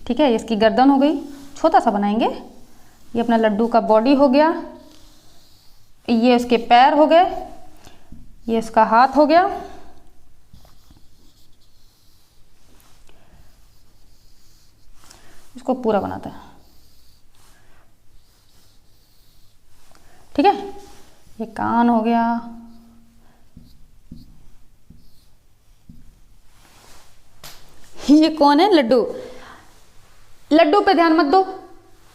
Speaker 1: ठीक है, इसकी गर्दन हो गई, छोटा सा बनाएंगे, ये अपना लड्डू का बॉडी हो गया, ये उसके पैर हो गए, ये इसका हाथ हो गया, इसको पूरा बनाते हैं, ठीक है, ये कान हो गया, ये कौन है, लड्डू। लड्डू पे ध्यान मत दो,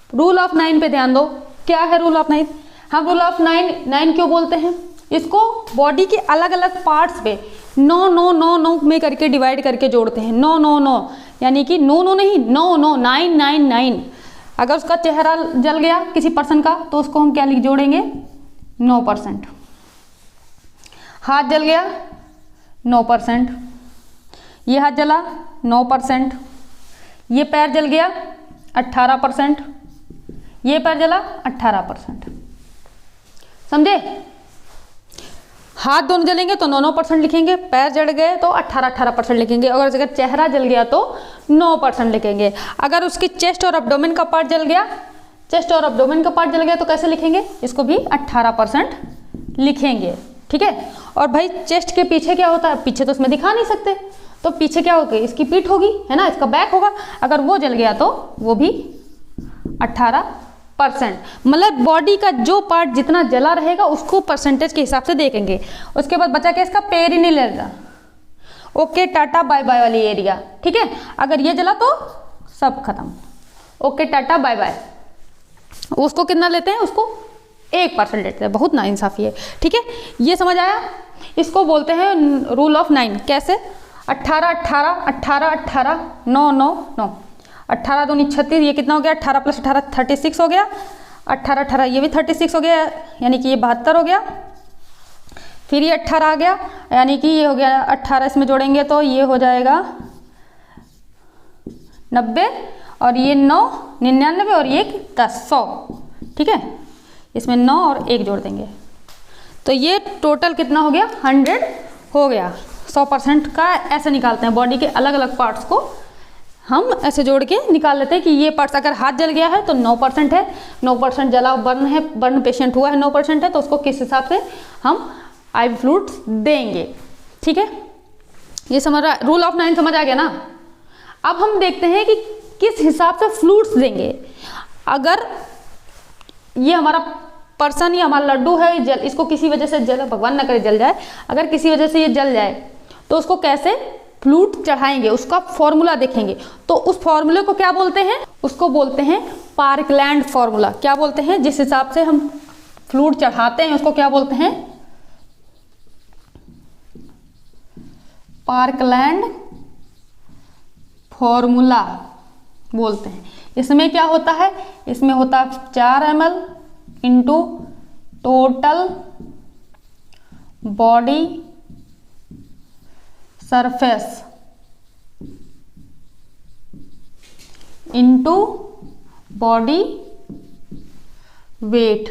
Speaker 1: रूल ऑफ 9 पे ध्यान दो। क्या है रूल ऑफ 9, हम रूल ऑफ 9 क्यों बोलते हैं, इसको बॉडी के अलग अलग पार्ट्स पे 9 में करके डिवाइड करके जोड़ते हैं। 9 यानी कि नो नहीं, 9 अगर उसका चेहरा जल गया किसी पर्सन का तो उसको हम क्या लिख जोड़ेंगे, 9%। हाथ जल गया 9%, ये हाथ जला 9%, ये पैर जल गया 18%, ये पैर जला 18%, समझे। हाथ दोनों जलेंगे तो 9% लिखेंगे, पैर जल गए तो 18% लिखेंगे, अगर चेहरा जल गया तो 9% लिखेंगे। अगर उसकी चेस्ट और एब्डोमेन का पार्ट जल गया, चेस्ट और एब्डोमेन का पार्ट जल गया तो कैसे लिखेंगे, इसको भी 18% लिखेंगे, ठीक है। और भाई चेस्ट के पीछे क्या होता है, पीछे तो उसमें दिखा नहीं सकते, तो पीछे क्या होगी, इसकी पीठ होगी, है ना, इसका बैक होगा, अगर वो जल गया तो वो भी 18%। मतलब बॉडी का जो पार्ट जितना जला रहेगा उसको परसेंटेज के हिसाब से देखेंगे। उसके बाद बचा क्या, इसका perineal area, okay tata bye bye वाली एरिया, ठीक है। अगर ये जला तो सब खत्म, ओके टाटा बाय बाय। उसको कितना लेते हैं, उसको 1% लेते हैं, बहुत नाइंसाफी है, ठीक है। ये समझ आया, इसको बोलते हैं रूल ऑफ 9। कैसे, 18 18 18 18 9 9 9। 18 दूनी 36, ये कितना हो गया 18 + 18 36 हो गया, 18 18 ये भी 36 हो गया, यानी कि ये 72 हो गया। फिर ये 18 आ गया, यानी कि ये हो गया 18 इसमें जोड़ेंगे तो ये हो जाएगा 90, और ये 9 99, और ये 10 100, ठीक है। इसमें 9 और 1 जोड़ देंगे तो ये टोटल कितना हो गया 100 हो गया। 100% का ऐसे निकालते हैं, बॉडी के अलग अलग पार्ट्स को हम ऐसे जोड़ के निकाल लेते हैं कि ये पार्ट्स अगर हाथ जल गया है तो 9% है, 9% जला बर्न है, बर्न पेशेंट हुआ है 9% है, तो उसको किस हिसाब से हम IV फ्लूइड्स देंगे, ठीक है। ये समझ रहा, रूल ऑफ 9 समझ आ गया ना। अब हम देखते हैं कि किस हिसाब से फ्लूइड्स देंगे। अगर ये हमारा पर्सन, ये हमारा लड्डू है, जल, इसको किसी वजह से जल, भगवान ना करे जल जाए, अगर किसी वजह से ये जल जाए तो उसको कैसे फ्लूइड चढ़ाएंगे, उसका फॉर्मूला देखेंगे। तो उस फॉर्मूले को क्या बोलते हैं, उसको बोलते हैं पार्कलैंड फॉर्मूला। क्या बोलते हैं, जिस हिसाब से हम फ्लूइड चढ़ाते हैं उसको क्या बोलते हैं, पार्कलैंड फॉर्मूला बोलते हैं। इसमें क्या होता है, इसमें होता है 4 ml into total body surface into body weight,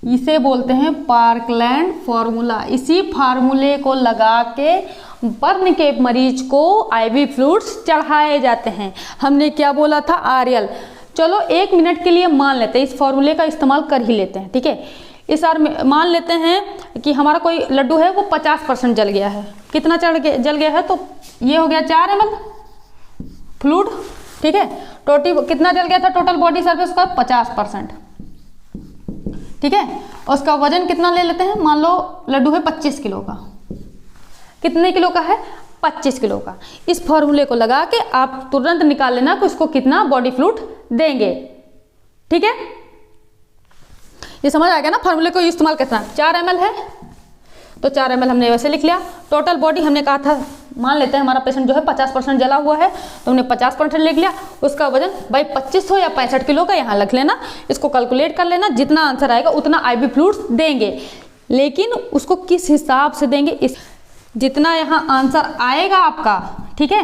Speaker 1: इसे बोलते हैं पार्कलैंड फॉर्मूला। इसी फार्मूले को लगा के बर्न के मरीज को IV फ्लूइड्स चढ़ाए जाते हैं। हमने क्या बोला था, RL। चलो 1 मिनट के लिए मान लेते हैं, इस फॉर्मूले का इस्तेमाल कर ही लेते हैं, ठीक है। इस मान लेते हैं कि हमारा कोई लड्डू है वो 50% जल गया है। कितना जल गया है, तो ये हो गया 4 ml फ्लूइड, ठीक है। टोटल कितना जल गया था, टोटल बॉडी सरफेस का 50%, ठीक है। उसका वजन कितना ले लेते हैं, मान लो लड्डू है 25 किलो का। कितने किलो का है, 25 किलो का। इस फॉर्मूले को लगा के आप तुरंत निकाल लेना कि उसको कितना बॉडी फ्लूइड देंगे, ठीक है। ये समझ आ गया ना, फॉर्मूले को इस्तेमाल करना। 4 ml है तो 4 ml हमने वैसे लिख लिया। टोटल बॉडी हमने कहा था, मान लेते हैं हमारा पेशेंट जो है 50% जला हुआ है, तो हमने 50% लिख लिया। उसका वजन भाई 25 हो या 65 किलो का यहाँ लिख लेना, इसको कैलकुलेट कर लेना, जितना आंसर आएगा उतना IV फ्लूइड्स देंगे। लेकिन उसको किस हिसाब से देंगे, इस जितना यहाँ आंसर आएगा आपका, ठीक है,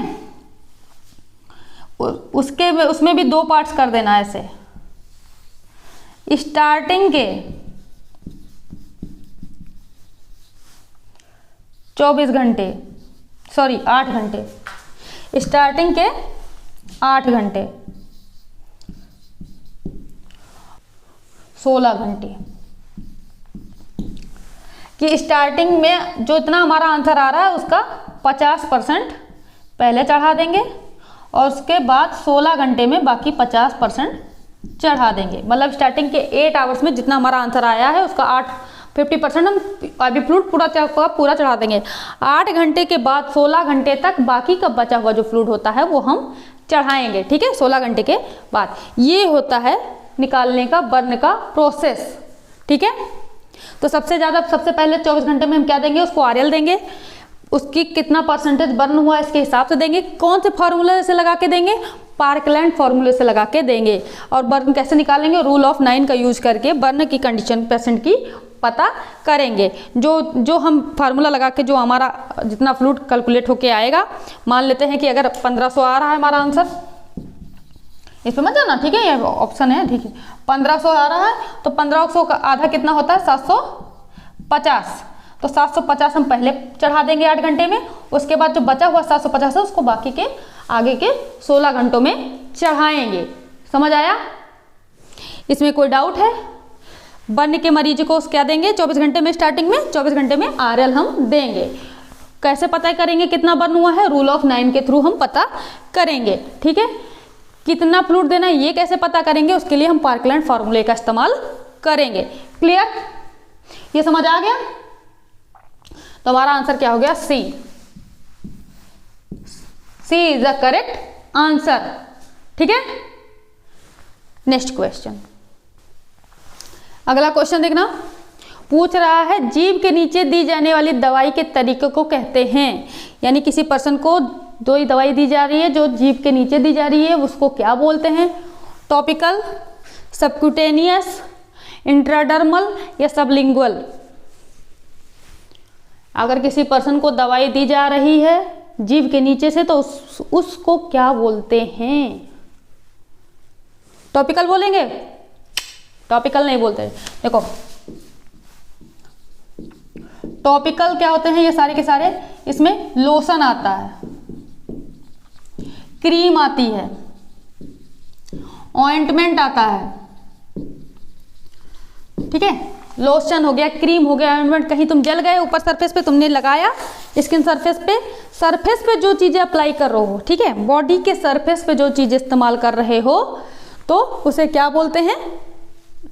Speaker 1: उसमें भी 2 पार्ट्स कर देना ऐसे। स्टार्टिंग के 24 घंटे, सॉरी 8 घंटे, स्टार्टिंग के 8 घंटे, 16 घंटे कि स्टार्टिंग में जो इतना हमारा आंसर आ रहा है उसका 50% पहले चढ़ा देंगे, और उसके बाद 16 घंटे में बाकी 50% चढ़ा देंगे। मतलब स्टार्टिंग के 8 आवर्स में जितना हमारा आंसर आया है उसका 50% हम IV फ्लूइड पूरा चढ़ा देंगे। 8 घंटे के बाद 16 घंटे तक बाकी का बचा हुआ जो फ्लूइड होता है वो हम चढ़ाएंगे, ठीक है। 16 घंटे के बाद ये होता है निकालने का बर्न का प्रोसेस, ठीक है। तो सबसे पहले 24 घंटे में हम क्या देंगे, उसको RL देंगे, उसकी कितना परसेंटेज बर्न हुआ इसके हिसाब से देंगे। कौन से फार्मूले से लगा के देंगे, पार्कलैंड फॉर्मूले से लगा के देंगे। और बर्न कैसे निकालेंगे, रूल ऑफ 9 का यूज करके बर्न की कंडीशन पेशेंट की पता करेंगे। जो हम फार्मूला लगा के जो हमारा जितना फ्लूइड कैलकुलेट होके आएगा, मान लेते हैं कि अगर 1500 आ रहा है हमारा आंसर, इस पर मत जाना, ठीक है, ये ऑप्शन है, ठीक है। 1500 आ रहा है तो 1500 का आधा कितना होता है, 750। तो 750 हम पहले चढ़ा देंगे 8 घंटे में, उसके बाद जो बचा हुआ 750 है उसको बाकी के आगे के 16 घंटों में चढ़ाएंगे। समझ आया, इसमें कोई डाउट है। बर्न के मरीज को क्या देंगे, 24 घंटे में, स्टार्टिंग में 24 घंटे में RL हम देंगे। कैसे पता करेंगे कितना बर्न हुआ है, रूल ऑफ 9 के थ्रू हम पता करेंगे, ठीक है। कितना फ्लूइड देना है ये कैसे पता करेंगे, उसके लिए हम पार्कलैंड फॉर्मूले का इस्तेमाल करेंगे। क्लियर, ये समझ आ गया। तो हमारा आंसर क्या हो गया, सी इज द करेक्ट आंसर, ठीक है। नेक्स्ट क्वेश्चन, अगला क्वेश्चन देखना, पूछ रहा है जीभ के नीचे दी जाने वाली दवाई के तरीके को कहते हैं। यानी किसी पर्सन को जो ये दवाई दी जा रही है, जो जीभ के नीचे दी जा रही है, उसको क्या बोलते हैं? टॉपिकल, सबक्यूटेनियस, इंट्राडर्मल या सबलिंगुअल। अगर किसी पर्सन को दवाई दी जा रही है जीभ के नीचे से तो उसको क्या बोलते हैं? टॉपिकल बोलेंगे? टॉपिकल नहीं बोलते। देखो टॉपिकल क्या होते हैं ये सारे के सारे, इसमें लोशन आता है, क्रीम आती है, ऑइंटमेंट आता है, ठीक है। लोशन हो गया, क्रीम हो गया, ऑइंटमेंट। कहीं तुम जल गए, ऊपर सरफेस पे तुमने लगाया, स्किन सरफेस पे जो चीजें अप्लाई कर रहे हो, ठीक है, बॉडी के सरफेस पे जो चीजें इस्तेमाल कर रहे हो तो उसे क्या बोलते हैं?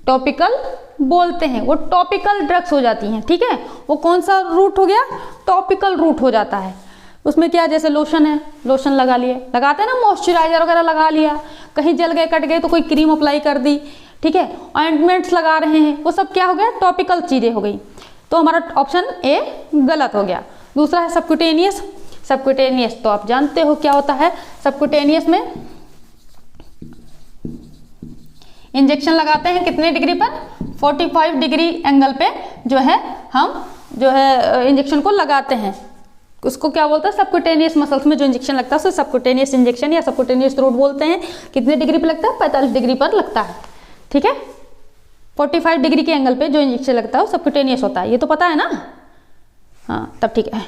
Speaker 1: टॉपिकल बोलते हैं। वो टॉपिकल ड्रग्स हो जाती हैं, ठीक है। वो कौन सा रूट हो गया? टॉपिकल रूट हो जाता है। उसमें क्या, जैसे लोशन है, लोशन लगा लिए, लगाते हैं ना, मॉइस्चराइजर वगैरह लगा लिया, कहीं जल गए कट गए तो कोई क्रीम अप्लाई कर दी, ठीक है। ऑइंटमेंट्स लगा रहे हैं, वो सब क्या हो गया? टॉपिकल चीजें हो गई। तो हमारा ऑप्शन ए गलत हो गया। दूसरा है सबक्यूटेनियस। सबक्यूटेनियस तो आप जानते हो क्या होता है। सबक्यूटेनियस में इंजेक्शन लगाते हैं कितने डिग्री पर? 45 डिग्री एंगल पे जो है हम जो है इंजेक्शन को लगाते हैं, उसको क्या बोलते हैं? सबक्यूटेनियस मसल्स में जो इंजेक्शन लगता है उसे सबक्यूटेनियस इंजेक्शन या सबक्यूटेनियस रूट बोलते हैं। कितने डिग्री पे लगता है? 45 डिग्री पर लगता है, ठीक है। 45 डिग्री के एंगल पे जो इंजेक्शन लगता है वो सबक्यूटेनियस होता है, ये तो पता है ना? हाँ, तब ठीक है।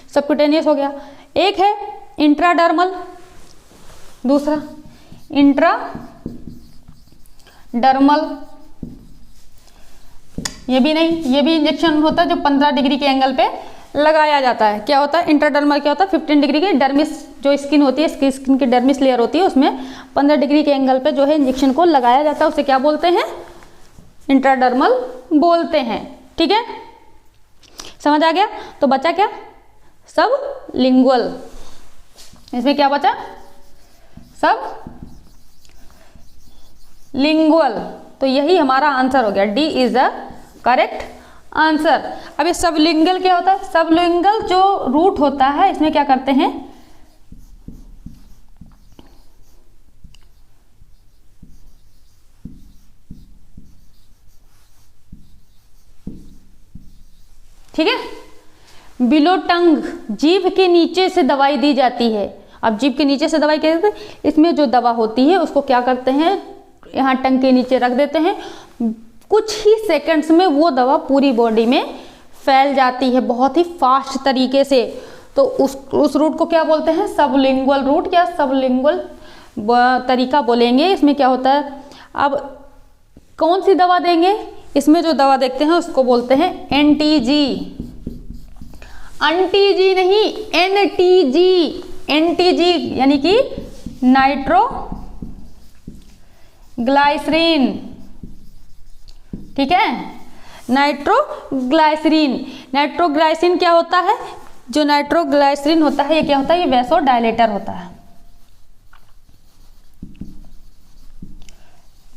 Speaker 1: सबक्यूटेनियस हो गया। एक है इंट्राडर्मल, दूसरा इंट्राडर्मल। ये भी नहीं, ये भी इंजेक्शन होता है जो 15 डिग्री के एंगल पे लगाया जाता है। क्या होता है? इंट्राडर्मल क्या होता है? 15 डिग्री के डर्मिस जो स्किन होती है, स्किन की डर्मिस लेयर होती है, उसमें 15 डिग्री के एंगल पे जो है इंजेक्शन को लगाया जाता है, उसे क्या बोलते हैं? इंट्राडर्मल बोलते हैं, ठीक है। समझ आ गया? तो बचा क्या? सब लिंगुअल। इसमें क्या बचा? सब लिंगुअल। तो यही हमारा आंसर हो गया, D is the correct answer. अब ये सबलिंगल क्या होता है? सबलिंगल जो रूट होता है, इसमें क्या करते हैं? ठीक है, बिलो टंग, जीभ के नीचे से दवाई दी जाती है। अब जीभ के नीचे से दवाई क्या करते हैं? इसमें जो दवा होती है उसको क्या करते हैं? यहाँ टंग के नीचे रख देते हैं, कुछ ही सेकंड्स में वो दवा पूरी बॉडी में फैल जाती है बहुत ही फास्ट तरीके से। तो उस रूट को क्या बोलते हैं? सबलिंगुअल रूट या सबलिंगुअल तरीका बोलेंगे। इसमें क्या होता है? अब कौन सी दवा देंगे? इसमें जो दवा देखते हैं उसको बोलते हैं एनटीजी। एनटीजी नहीं, एनटीजी। एनटीजी यानी कि नाइट्रोग्लाइसरीन, ठीक है, नाइट्रोग्लाइसरीन। नाइट्रोग्लाइसिन क्या होता है? जो नाइट्रोग्लाइसरीन होता है ये क्या होता है? ये वैसोडायलेटर होता है।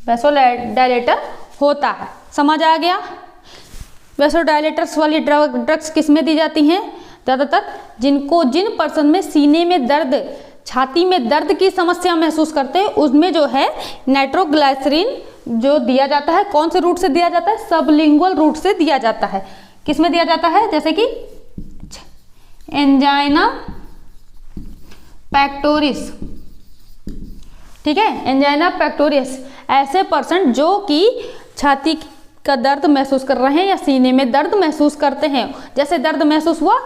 Speaker 1: वैसोडायलेटर होता है, समझ आ गया? वैसोडायलेटर्स वाली ड्रग्स किस में दी जाती हैं? ज़्यादातर जिन पर्सन में सीने में दर्द, छाती में दर्द की समस्या महसूस करते हैं, उसमें जो है नाइट्रोग्लाइसरीन जो दिया जाता है, कौन से रूट से दिया जाता है? सबलिंगुअल रूट से दिया जाता है। किस में दिया जाता है? जैसे कि एंजाइना पेक्टोरिस, ठीक है, एंजाइना पेक्टोरिस। ऐसे पर्सन जो कि छाती का दर्द महसूस कर रहे हैं या सीने में दर्द महसूस करते हैं, जैसे दर्द महसूस हुआ,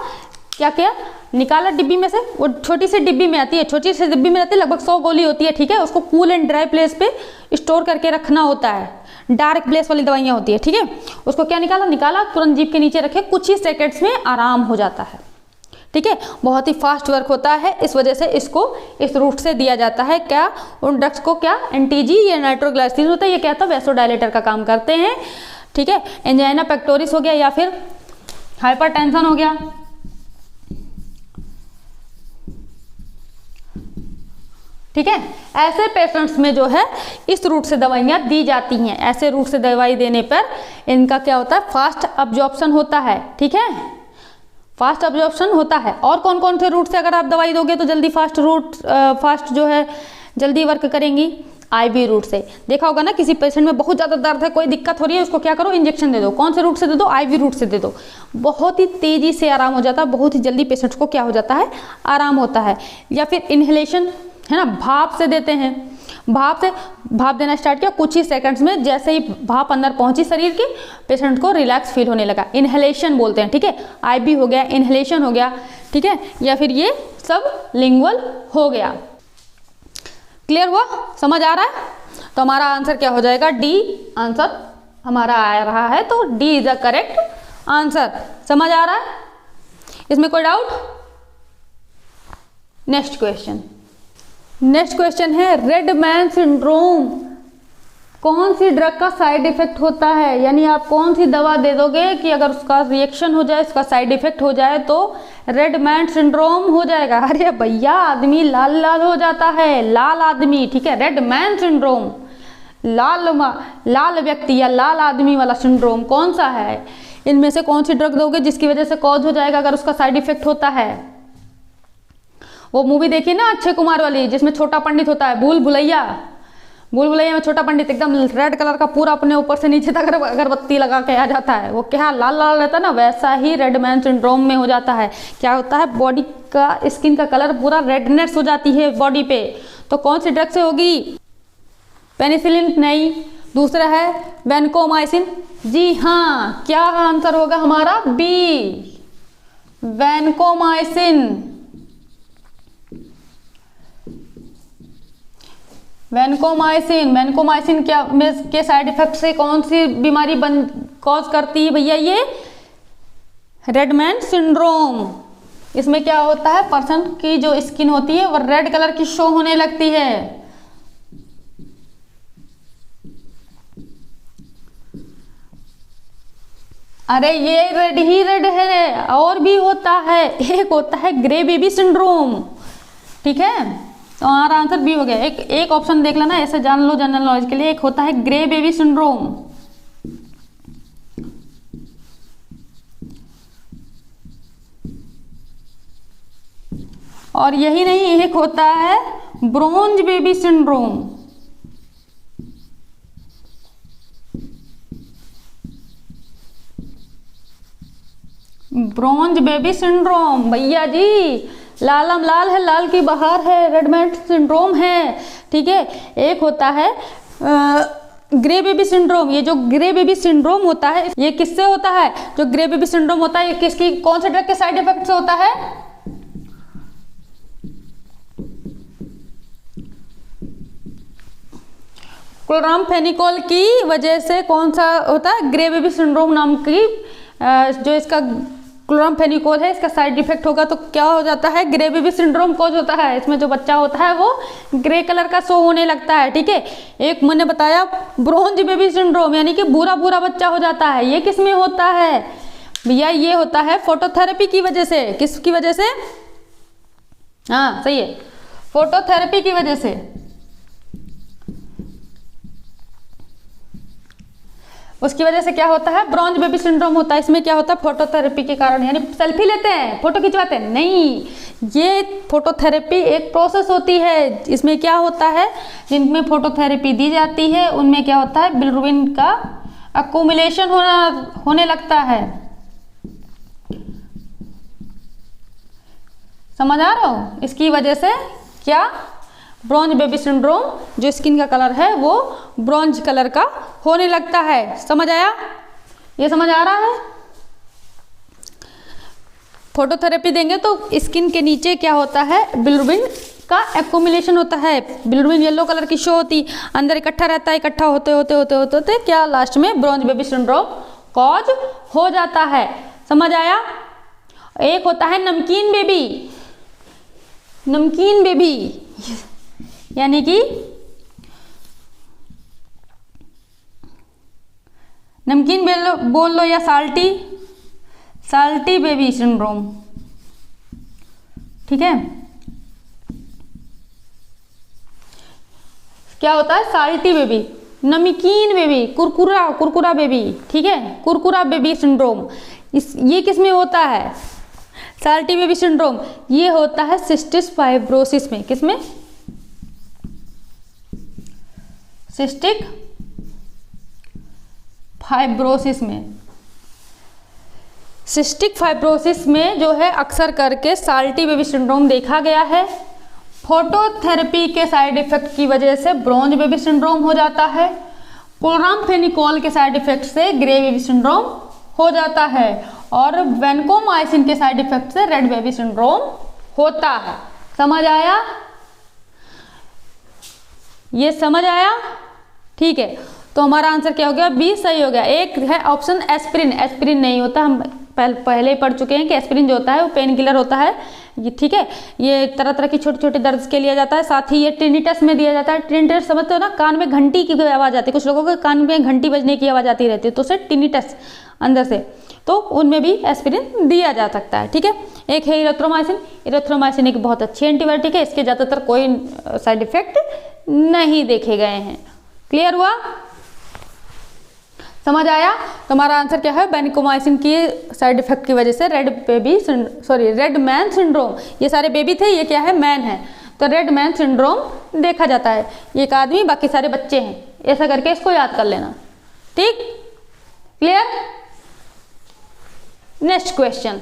Speaker 1: क्या किया? निकाला डिब्बी में से, वो छोटी सी डिब्बी में आती है, छोटी सी डिब्बी में आती है, लगभग 100 गोली होती है, ठीक है। उसको कूल एंड ड्राई प्लेस पे स्टोर करके रखना होता है, डार्क प्लेस वाली दवाइयाँ होती है, ठीक है। उसको क्या निकाला, तुरंत जीभ के नीचे रखे, कुछ ही सेकेंड्स में आराम हो जाता है, ठीक है। बहुत ही फास्ट वर्क होता है, इस वजह से इसको इस रूट से दिया जाता है। क्या उन ड्रग्स को? क्या एनटीजी या नाइट्रोग्लाइसिन होता है, ये क्या था? वैसोडायलेटर का काम करते हैं, ठीक है। एंजाइना पेक्टोरिस हो गया या फिर हाइपरटेंशन हो गया, ठीक है। ऐसे पेशेंट्स में जो है इस रूट से दवाइयाँ दी जाती हैं। ऐसे रूट से दवाई देने पर इनका क्या होता है? फास्ट अब्जॉर्प्शन होता है, ठीक है, फास्ट अब्जॉर्प्शन होता है। और कौन कौन से रूट से अगर आप दवाई दोगे तो जल्दी फास्ट जो है जल्दी वर्क करेंगी? आईवी रूट से। देखा होगा ना, किसी पेशेंट में बहुत ज़्यादा दर्द है, कोई दिक्कत हो रही है, उसको क्या करो, इंजेक्शन दे दो। कौन से रूट से दे दो? आईवी रूट से दे दो। बहुत ही तेज़ी से आराम हो जाता है, बहुत ही जल्दी पेशेंट्स को क्या हो जाता है, आराम होता है। या फिर इन्हेलेशन है ना, भाप से देते हैं। भाप देना स्टार्ट किया, कुछ ही सेकंड्स में जैसे ही भाप अंदर पहुंची शरीर के, पेशेंट को रिलैक्स फील होने लगा। इन्हेलेशन बोलते हैं, ठीक है। आईवी हो गया, इन्हेलेशन हो गया, ठीक है। या फिर ये सब लिंगुअल हो गया। क्लियर हुआ? समझ आ रहा है? तो हमारा आंसर क्या हो जाएगा? डी आंसर हमारा आ रहा है, तो D is the correct answer. समझ आ रहा है? इसमें कोई डाउट? नेक्स्ट क्वेश्चन है रेड मैन सिंड्रोम कौन सी ड्रग का साइड इफेक्ट होता है? यानी आप कौन सी दवा दे दोगे कि अगर उसका रिएक्शन हो जाए, उसका साइड इफेक्ट हो जाए तो रेड मैन सिंड्रोम हो जाएगा? अरे भैया, आदमी लाल लाल हो जाता है, लाल आदमी, ठीक है। रेड मैन सिंड्रोम, लाल व्यक्ति या लाल आदमी वाला सिंड्रोम कौन सा है? इनमें से कौन सी ड्रग दोगे जिसकी वजह से कॉज हो जाएगा अगर उसका साइड इफेक्ट होता है? वो मूवी देखी ना अक्षय कुमार वाली, जिसमें छोटा पंडित होता है, भूल भुलैया में छोटा पंडित एकदम रेड कलर का पूरा अपने ऊपर से नीचे तक अगरबत्ती लगा के आ जाता है। वो क्या लाल लाल रहता है ना, वैसा ही रेड मैन सिंड्रोम में हो जाता है। क्या होता है, बॉडी का स्किन का कलर पूरा रेडनेस हो जाती है बॉडी पे। तो कौन सी ड्रग से होगी? पेनिसिलिन नहीं, दूसरा है वैनकोमाइसिन। जी हाँ, क्या आंसर होगा हमारा? B, vancomycin. वैनकोमाइसिन क्या के साइड इफेक्ट से कौन सी बीमारी कॉज करती है भैया? ये रेड मैन सिंड्रोम। इसमें क्या होता है, पर्सन की जो स्किन होती है वो रेड कलर की शो होने लगती है। अरे ये रेड ही रेड है, और भी होता है, एक होता है ग्रे बेबी सिंड्रोम, ठीक है। तो हमारा आंसर बी हो गया। एक ऑप्शन देख लेना, ऐसे जान लो जनरल नॉलेज के लिए। एक होता है ग्रे बेबी सिंड्रोम, और यही नहीं, एक होता है bronze baby syndrome. Bronze baby syndrome भैया जी, लालम लाल है, लाल की बहार है, रेड मैन सिंड्रोम है, ठीक है। एक होता है ग्रे बेबी सिंड्रोम। ये जो ग्रे बेबी सिंड्रोम होता है, ये किससे होता है? जो ग्रे बेबी सिंड्रोम होता है, ये किसकी, कौन से ड्रग के साइड इफेक्ट से होता है? क्लोरामफेनिकोल की वजह से कौन सा होता है? ग्रे बेबी सिंड्रोम नाम की जो इसका क्लोरामफेनिकोल है, इसका साइड इफेक्ट होगा तो क्या हो जाता है? ग्रे बेबी सिंड्रोम कॉज होता है। इसमें जो बच्चा होता है वो ग्रे कलर का शो होने लगता है, ठीक है। एक मैंने बताया ब्रोंज बेबी सिंड्रोम, यानी कि भूरा भूरा बच्चा हो जाता है। ये किस में होता है भैया? ये होता है फोटोथेरेपी की वजह से। किसकी वजह से? हाँ सही है, फोटोथेरेपी की वजह से। उसकी वजह से क्या होता है? ब्रोंज बेबी सिंड्रोम होता है। इसमें क्या होता है? फोटोथेरेपी के कारण, यानी सेल्फी लेते हैं, फोटो खिंचवाते हैं, नहीं, ये फोटोथेरेपी एक प्रोसेस होती है। इसमें क्या होता है, जिनमें फोटोथेरेपी दी जाती है उनमें क्या होता है? बिलिरुबिन का अक्यूमुलेशन होने लगता है। समझ आ रहा हो? इसकी वजह से क्या, ब्रोंज बेबी सिंड्रोम, जो स्किन का कलर है वो ब्रोंज कलर का होने लगता है। समझ आया? ये समझ आ रहा है? फोटोथेरेपी देंगे तो स्किन के नीचे क्या होता है? बिलिरुबिन का एक्यूमुलेशन होता है। बिलिरुबिन येलो कलर की शो होती, अंदर इकट्ठा रहता है, इकट्ठा होते होते होते होते होते क्या लास्ट में ब्रोंज बेबी सिंड्रोम कॉज हो जाता है। समझ आया? एक होता है नमकीन बेबी। नमकीन बेबी यानी कि नमकीन बोल लो या साल्टी बेबी सिंड्रोम, ठीक है। क्या होता है? साल्टी बेबी, नमकीन बेबी, कुरकुरा बेबी, ठीक है, कुरकुरा बेबी सिंड्रोम। ये किस में होता है? साल्टी बेबी सिंड्रोम ये होता है सिस्टिक फाइब्रोसिस में। किसमें? सिस्टिक फाइब्रोसिस में। सिस्टिक फाइब्रोसिस में जो है अक्सर करके साल्टी बेबी सिंड्रोम देखा गया है। फोटोथेरेपी के साइड इफेक्ट की वजह से ब्रोंज बेबी सिंड्रोम हो जाता है। क्लोरामफेनिकोल के साइड इफेक्ट से ग्रे बेबी सिंड्रोम हो जाता है और वेनकोमाइसिन के साइड इफेक्ट से रेड बेबी सिंड्रोम होता है। समझ आया? ये समझ आया? ठीक है, तो हमारा आंसर क्या हो गया? बी सही हो गया। एक है ऑप्शन एस्पिरिन। एस्पिरिन नहीं होता, हम पहले ही पढ़ चुके हैं कि एस्पिरिन जो होता है वो पेन किलर होता है। ये ठीक है, ये तरह तरह की छोटे छोटे दर्द के लिए जाता है। साथ ही ये टिनिटस में दिया जाता है। टिनिटस समझते हो ना, कान में घंटी की आवाज़ आती है, कुछ लोगों के कान में घंटी बजने की आवाज़ आती रहती है, तो उसे टिनिटस अंदर से, तो उनमें भी एस्पिरिन दिया जा सकता है। ठीक है, एक है इरिथ्रोमाइसिन। इरिथ्रोमाइसिन एक बहुत अच्छी एंटीबायोटिक है, इसके ज़्यादातर कोई साइड इफेक्ट नहीं देखे गए हैं। क्लियर हुआ? समझ आया? तुम्हारा आंसर क्या है? वेनकोमाइसिन की साइड इफेक्ट की वजह से रेड मैन सिंड्रोम। ये सारे बेबी थे, ये क्या है? मैन है, तो रेड मैन सिंड्रोम देखा जाता है। एक आदमी, बाकी सारे बच्चे हैं, ऐसा करके इसको याद कर लेना। ठीक, क्लियर? Next question.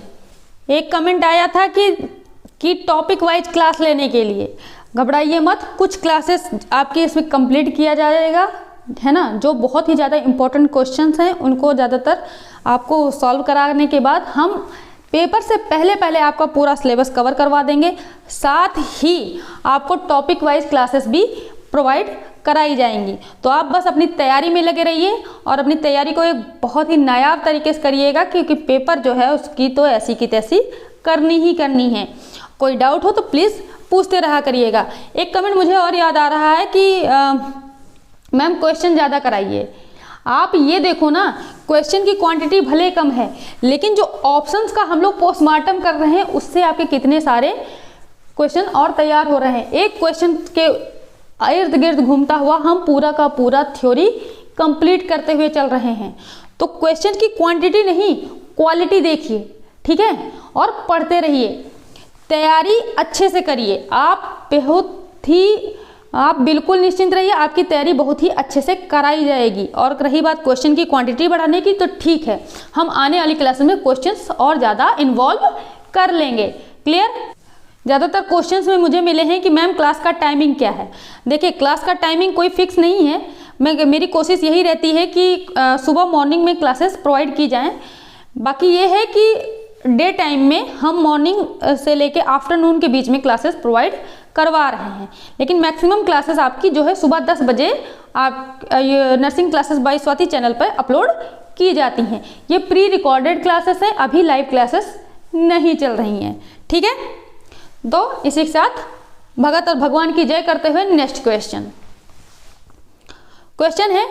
Speaker 1: एक कमेंट आया था कि टॉपिक वाइज क्लास लेने के लिए। घबराइए मत, कुछ क्लासेस आपकी इसमें कंप्लीट किया जाएगा, है ना। जो बहुत ही ज़्यादा इंपॉर्टेंट क्वेश्चंस हैं उनको ज़्यादातर आपको सॉल्व कराने के बाद हम पेपर से पहले आपका पूरा सिलेबस कवर करवा देंगे। साथ ही आपको टॉपिक वाइज क्लासेस भी प्रोवाइड कराई जाएंगी। तो आप बस अपनी तैयारी में लगे रहिए और अपनी तैयारी को एक बहुत ही नायाब तरीके से करिएगा, क्योंकि पेपर जो है उसकी तो ऐसी की तैसी करनी ही करनी है। कोई डाउट हो तो प्लीज़ पूछते रहा करिएगा। एक कमेंट मुझे और याद आ रहा है कि मैम क्वेश्चन ज़्यादा कराइए। आप ये देखो ना, क्वेश्चन की क्वांटिटी भले कम है, लेकिन जो ऑप्शंस का हम लोग पोस्टमार्टम कर रहे हैं उससे आपके कितने सारे क्वेश्चन और तैयार हो रहे हैं। एक क्वेश्चन के इर्द गिर्द घूमता हुआ हम पूरा का पूरा थ्योरी कंप्लीट करते हुए चल रहे हैं। तो क्वेश्चन की क्वांटिटी नहीं, क्वालिटी देखिए, ठीक है, और पढ़ते रहिए। तैयारी अच्छे से करिए। आप बिल्कुल निश्चिंत रहिए, आपकी तैयारी बहुत ही अच्छे से कराई जाएगी। और रही बात क्वेश्चन की क्वांटिटी बढ़ाने की, तो ठीक है, हम आने वाली क्लास में क्वेश्चंस और ज़्यादा इन्वॉल्व कर लेंगे। क्लियर? ज़्यादातर क्वेश्चंस में मुझे मिले हैं कि मैम क्लास का टाइमिंग क्या है। देखिए, क्लास का टाइमिंग कोई फिक्स नहीं है। मेरी कोशिश यही रहती है कि सुबह मॉर्निंग में क्लासेस प्रोवाइड की जाएँ। बाकी ये है कि डे टाइम में हम मॉर्निंग से लेके आफ्टरनून के बीच में क्लासेस प्रोवाइड करवा रहे हैं, लेकिन मैक्सिमम क्लासेस आपकी जो है सुबह 10 बजे आप nursing classes bye Swati channel पर अपलोड की जाती हैं। ये प्री रिकॉर्डेड क्लासेस हैं, अभी लाइव क्लासेस नहीं चल रही हैं। ठीक है, तो इसी के साथ भगत और भगवान की जय करते हुए नेक्स्ट क्वेश्चन है,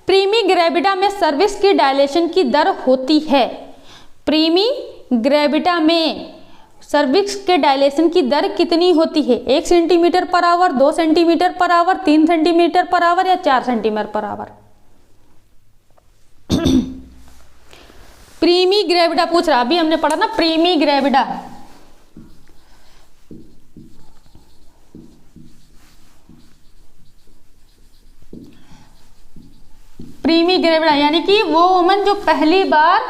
Speaker 1: प्रीमी ग्रेविडा में सर्विक्स की डायलेशन की दर होती है। प्रीमी ग्रेविडा में सर्विक्स के डायलेशन की दर कितनी होती है? 1 centimetre per hour, 2 centimetre per hour, 3 centimetre per hour या 4 सेंटीमीटर पर आवर? प्रीमी ग्रेविडा पूछ रहा, अभी हमने पढ़ा ना प्रीमी ग्रेविडा। प्रीमी ग्रेविडा यानी कि वो वुमन जो पहली बार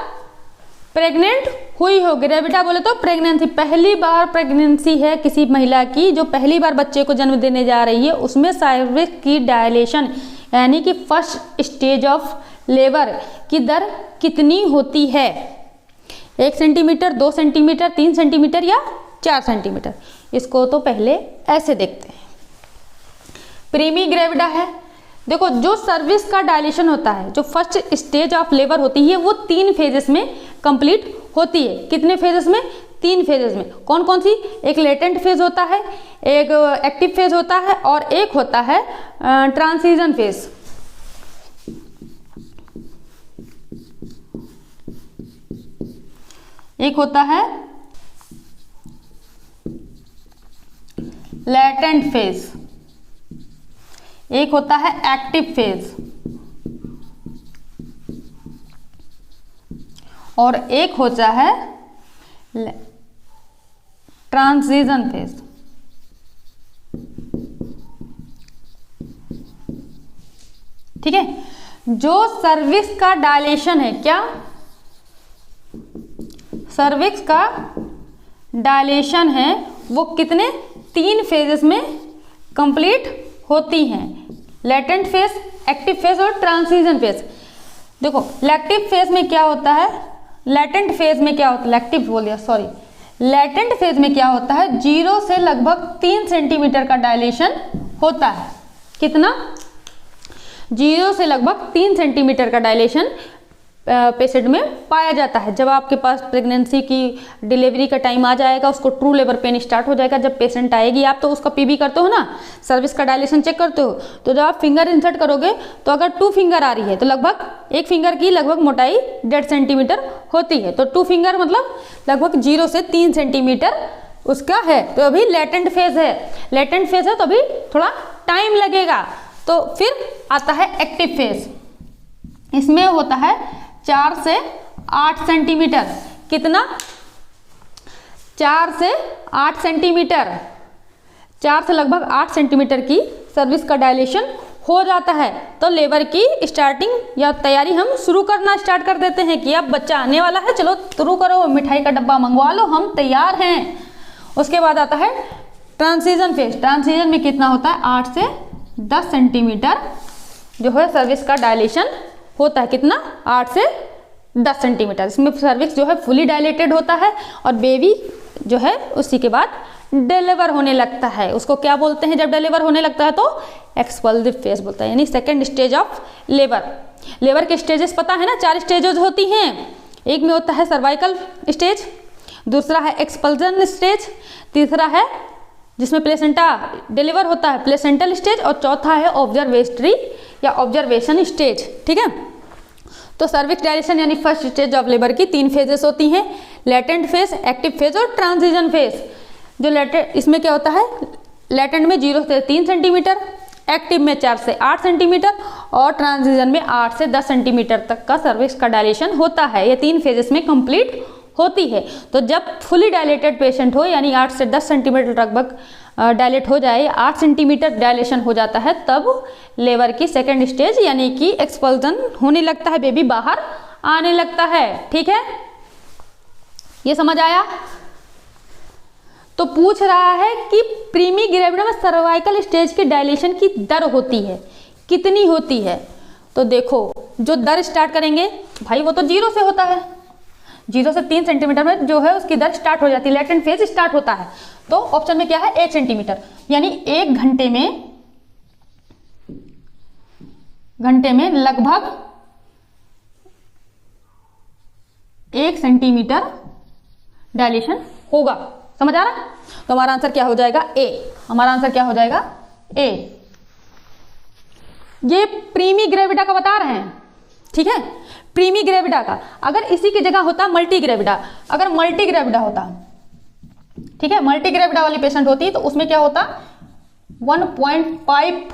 Speaker 1: प्रेग्नेंट हुई हो। ग्रेविडा बोले तो प्रेगनेंसी, पहली बार प्रेगनेंसी है किसी महिला की, जो पहली बार बच्चे को जन्म देने जा रही है, उसमें सर्विक्स की डायलेशन यानी कि फर्स्ट स्टेज ऑफ लेबर की दर कितनी होती है? 1 सेंटीमीटर, 2 सेंटीमीटर, 3 सेंटीमीटर या 4 सेंटीमीटर? इसको तो पहले ऐसे देखते हैं। प्रीमी ग्रेविडा है, देखो जो सर्विक्स का डायलेशन होता है, जो फर्स्ट स्टेज ऑफ लेबर होती है, वो 3 फेजेस में कंप्लीट होती है। कितने फेजेस में? 3 फेजेस में। कौन कौन सी? एक लेटेंट फेज होता है, एक एक्टिव फेज होता है और एक होता है ट्रांजिशन फेज। एक होता है लेटेंट फेज, एक होता है एक्टिव फेज और एक होता है ट्रांजिशन फेज। ठीक है, जो सर्विक्स का डायलेशन है, क्या सर्विक्स का डायलेशन है वो कितने 3 फेजेस में कंप्लीट होती हैं, लेटेंट फेज, एक्टिव फेज और ट्रांजिशन फेज। देखो लैक्टिव फेज में क्या होता है, लेटेंट फेज में क्या होता है, लैक्टिव बोल दिया सॉरी, लेटेंट फेज में क्या होता है, 0 से लगभग 3 सेंटीमीटर का डायलेशन होता है। कितना, 0 से लगभग 3 सेंटीमीटर का डायलेशन पेशेंट में पाया जाता है। जब आपके पास प्रेगनेंसी की डिलीवरी का टाइम आ जाएगा, उसको ट्रू लेबर पेन स्टार्ट हो जाएगा, जब पेशेंट आएगी आप तो उसका पीबी करते हो ना, सर्विस का डायलेशन चेक करते हो, तो जब आप फिंगर इंसर्ट करोगे तो अगर 2 फिंगर आ रही है तो लगभग एक फिंगर की लगभग मोटाई 1.5 सेंटीमीटर होती है, तो 2 फिंगर मतलब लगभग 0 से 3 सेंटीमीटर उसका है, तो अभी लेटेंट फेज है। लेटेंट फेज है तो अभी थोड़ा टाइम लगेगा। तो फिर आता है एक्टिव फेज, इसमें होता है 4 से 8 सेंटीमीटर। कितना, 4 से 8 सेंटीमीटर, 4 से लगभग 8 सेंटीमीटर की सर्विस का डायलेशन हो जाता है। तो लेबर की स्टार्टिंग या तैयारी हम शुरू करना स्टार्ट कर देते हैं कि अब बच्चा आने वाला है, चलो शुरू करो, मिठाई का डब्बा मंगवा लो, हम तैयार हैं। उसके बाद आता है ट्रांजिशन फेज। ट्रांजिशन में कितना होता है, 8 से 10 सेंटीमीटर जो है सर्विस का डायलेशन होता है। कितना, 8 से 10 सेंटीमीटर। इसमें सर्विक्स जो है फुली डायलेटेड होता है और बेबी जो है उसी के बाद डिलीवर होने लगता है। उसको क्या बोलते हैं जब डिलीवर होने लगता है, तो एक्सपल्सिव फेज बोलता है, यानी second stage of labour. Labour के स्टेजेस पता है ना, 4 स्टेजेस होती हैं। एक में होता है सर्वाइकल स्टेज, दूसरा है एक्सपल्जन स्टेज, तीसरा है जिसमें प्लेसेंटा डिलीवर होता है प्लेसेंटल स्टेज, और चौथा है ऑब्जर्वेटरी या ऑब्जर्वेशन स्टेज। ठीक है, तो सर्विक्स डायलेशन यानी फर्स्ट स्टेज ऑफ लेबर की 3 फेजेस होती हैं, लेटेंट फेज, एक्टिव फेज और ट्रांजिशन फेज। जो लेटेंट, इसमें क्या होता है, लेटेंट में 0 से 3 सेंटीमीटर, एक्टिव में 4 से 8 सेंटीमीटर और ट्रांजिशन में 8 से 10 सेंटीमीटर तक का सर्विक्स का डायलेशन होता है। ये 3 फेजेस में कंप्लीट होती है। तो जब फुली डायलेटेड पेशेंट हो, यानी 8 से 10 सेंटीमीटर लगभग डायलेट हो जाए, 8 सेंटीमीटर डायलेशन हो जाता है, तब लेबर की सेकेंड स्टेज यानी कि एक्सपल्जन होने लगता है, बेबी बाहर आने लगता है। ठीक है, ये समझ आया। तो पूछ रहा है कि प्रीमी ग्रेविडा में सर्वाइकल स्टेज के डायलेशन की दर होती है, कितनी होती है। तो देखो जो दर स्टार्ट करेंगे भाई वो तो 0 से होता है, 0 से 3 सेंटीमीटर में जो है उसकी दर स्टार्ट हो जाती है, लेटेंट फेज स्टार्ट होता है। तो ऑप्शन में क्या है, 1 सेंटीमीटर, यानी 1 घंटे में लगभग 1 सेंटीमीटर डायलेशन होगा। समझ आ रहा? तो हमारा आंसर क्या हो जाएगा, ए। हमारा आंसर क्या हो जाएगा, ए। ये प्रीमी ग्रेविडा का बता रहे हैं। ठीक है, प्रीमी ग्रेविडा का। अगर इसी की जगह होता मल्टी ग्रेविडा, अगर मल्टी ग्रेविडा होता, ठीक है, मल्टी ग्रेविडा वाली पेशेंट होती तो उसमें क्या होता, 1.5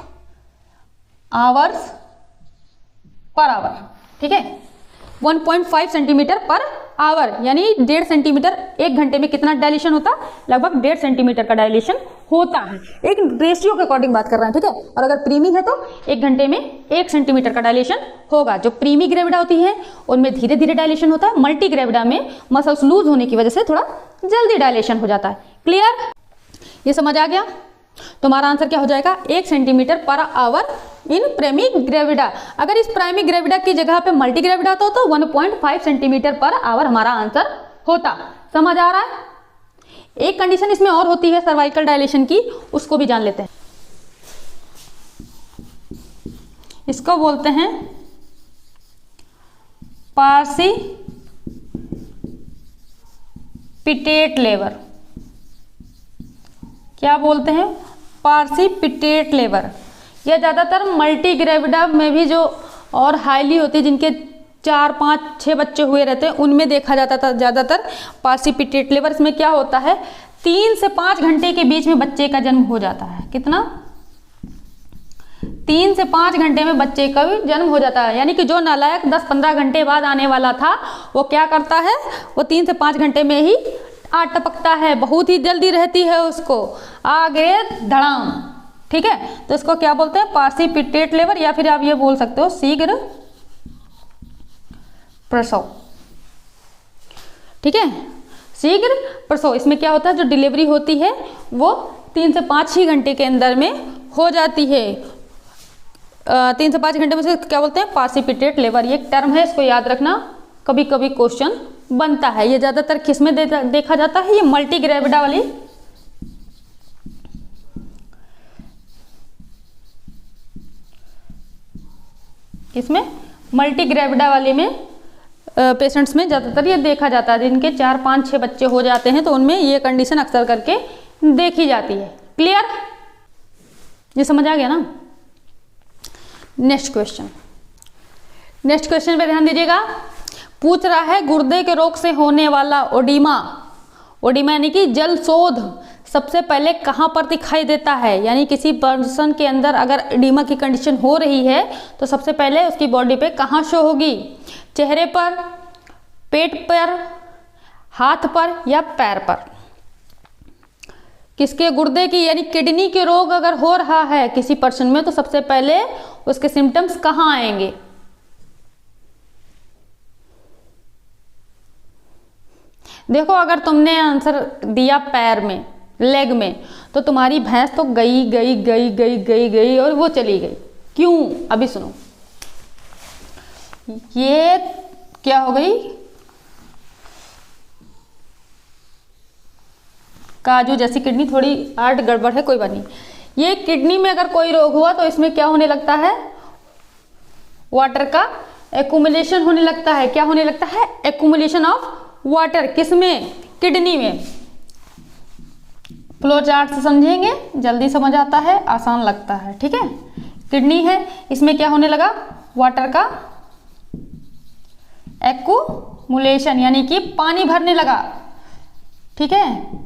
Speaker 1: आवर्स पर आवर। ठीक है, 1.5 सेंटीमीटर पर आवर, यानी 1.5 सेंटीमीटर 1 घंटे में कितना डायलेशन होता, लगभग 1.5 सेंटीमीटर का डायलेशन होता है। एक रेशियो के अकॉर्डिंग बात कर रहे हैं। ठीक है, और अगर प्रीमी है तो 1 घंटे में 1 सेंटीमीटर का डायलेशन होगा। जो प्रीमी ग्रेविडा होती है उनमें धीरे धीरे डायलेशन होता है, मल्टी ग्रेविडा में मसल्स लूज होने की वजह से थोड़ा जल्दी डायलेशन हो जाता है। क्लियर, ये समझ आ गया। तुम्हारा आंसर क्या हो जाएगा, 1 सेंटीमीटर पर आवर इन प्रीमी ग्रेविडा। अगर इस प्राइमी ग्रेविडा की जगह पे मल्टी ग्रेविडा होता तो 1.5 सेंटीमीटर पर आवर हमारा आंसर होता। समझ आ रहा है। एक कंडीशन इसमें और होती है सर्वाइकल डायलेशन की, उसको भी जान लेते हैं। इसको बोलते हैं पार्सिपिटेट लेबर। क्या बोलते हैं, पार्सिपिटेट लेबर। यह ज़्यादातर मल्टी ग्रेविडा में भी जो और हाईली होती है, जिनके 4, 5, 6 बच्चे हुए रहते हैं, उनमें देखा जाता था ज़्यादातर पार्सिपिटेट लेबर। इसमें क्या होता है, 3 से 5 घंटे के बीच में बच्चे का जन्म हो जाता है। कितना, 3 से 5 घंटे में बच्चे का भी जन्म हो जाता है। यानी कि जो नालायक 10-15 घंटे बाद आने वाला था वो क्या करता है, वो 3 से 5 घंटे में ही आ टपकता है, बहुत ही जल्दी रहती है उसको, आ गए धड़ाम। ठीक है, तो इसको क्या बोलते हैं, पार्सिपिटेट लेबर, या फिर आप ये बोल सकते हो शीघ्र प्रसव। ठीक है, शीघ्र प्रसव। इसमें क्या होता है, जो डिलीवरी होती है वो 3 से 5 ही घंटे के अंदर में हो जाती है। 3 से 5 घंटे में से क्या बोलते हैं, पार्सिपिटेट लेबर। ये एक टर्म है, इसको याद रखना, कभी कभी क्वेश्चन बनता है। ये ज़्यादातर किस में देखा जाता है, ये मल्टी ग्रेविडा वाली इसमें मल्टी ग्रेविडा वाली में पेशेंट्स में ज़्यादातर ये देखा जाता है, जिनके 4, 5, 6 बच्चे हो जाते हैं तो उनमें ये कंडीशन अक्सर करके देखी जाती है। क्लियर, ये समझ आ गया ना। नेक्स्ट क्वेश्चन पे ध्यान दीजिएगा। पूछ रहा है गुर्दे के रोग से होने वाला ओडिमा, ओडिमा यानी कि जल शोध सबसे पहले कहाँ पर दिखाई देता है। यानी किसी पर्सन के अंदर अगर एडिमा की कंडीशन हो रही है तो सबसे पहले उसकी बॉडी पे कहाँ शो होगी, चेहरे पर, पेट पर, हाथ पर या पैर पर। किसके, गुर्दे की यानी किडनी के रोग अगर हो रहा है किसी पर्सन में तो सबसे पहले उसके सिम्टम्स कहाँ आएंगे। देखो, अगर तुमने आंसर दिया पैर में, लेग में, तो तुम्हारी भैंस तो गई गई गई गई गई गई और वो चली गई। क्यों, अभी सुनो। ये क्या हो गई, काजू जैसी किडनी, थोड़ी हार्ट गड़बड़ है, कोई बात नहीं। ये किडनी में अगर कोई रोग हुआ तो इसमें क्या होने लगता है, वाटर का एक्यूमुलेशन होने लगता है। क्या होने लगता है, एक्यूमुलेशन ऑफ वाटर। किसमें, किडनी में। फ्लो चार्ट से समझेंगे, जल्दी समझ आता है, आसान लगता है। ठीक है, किडनी है, इसमें क्या होने लगा, वाटर का एक्यूमुलेशन यानी कि पानी भरने लगा। ठीक है,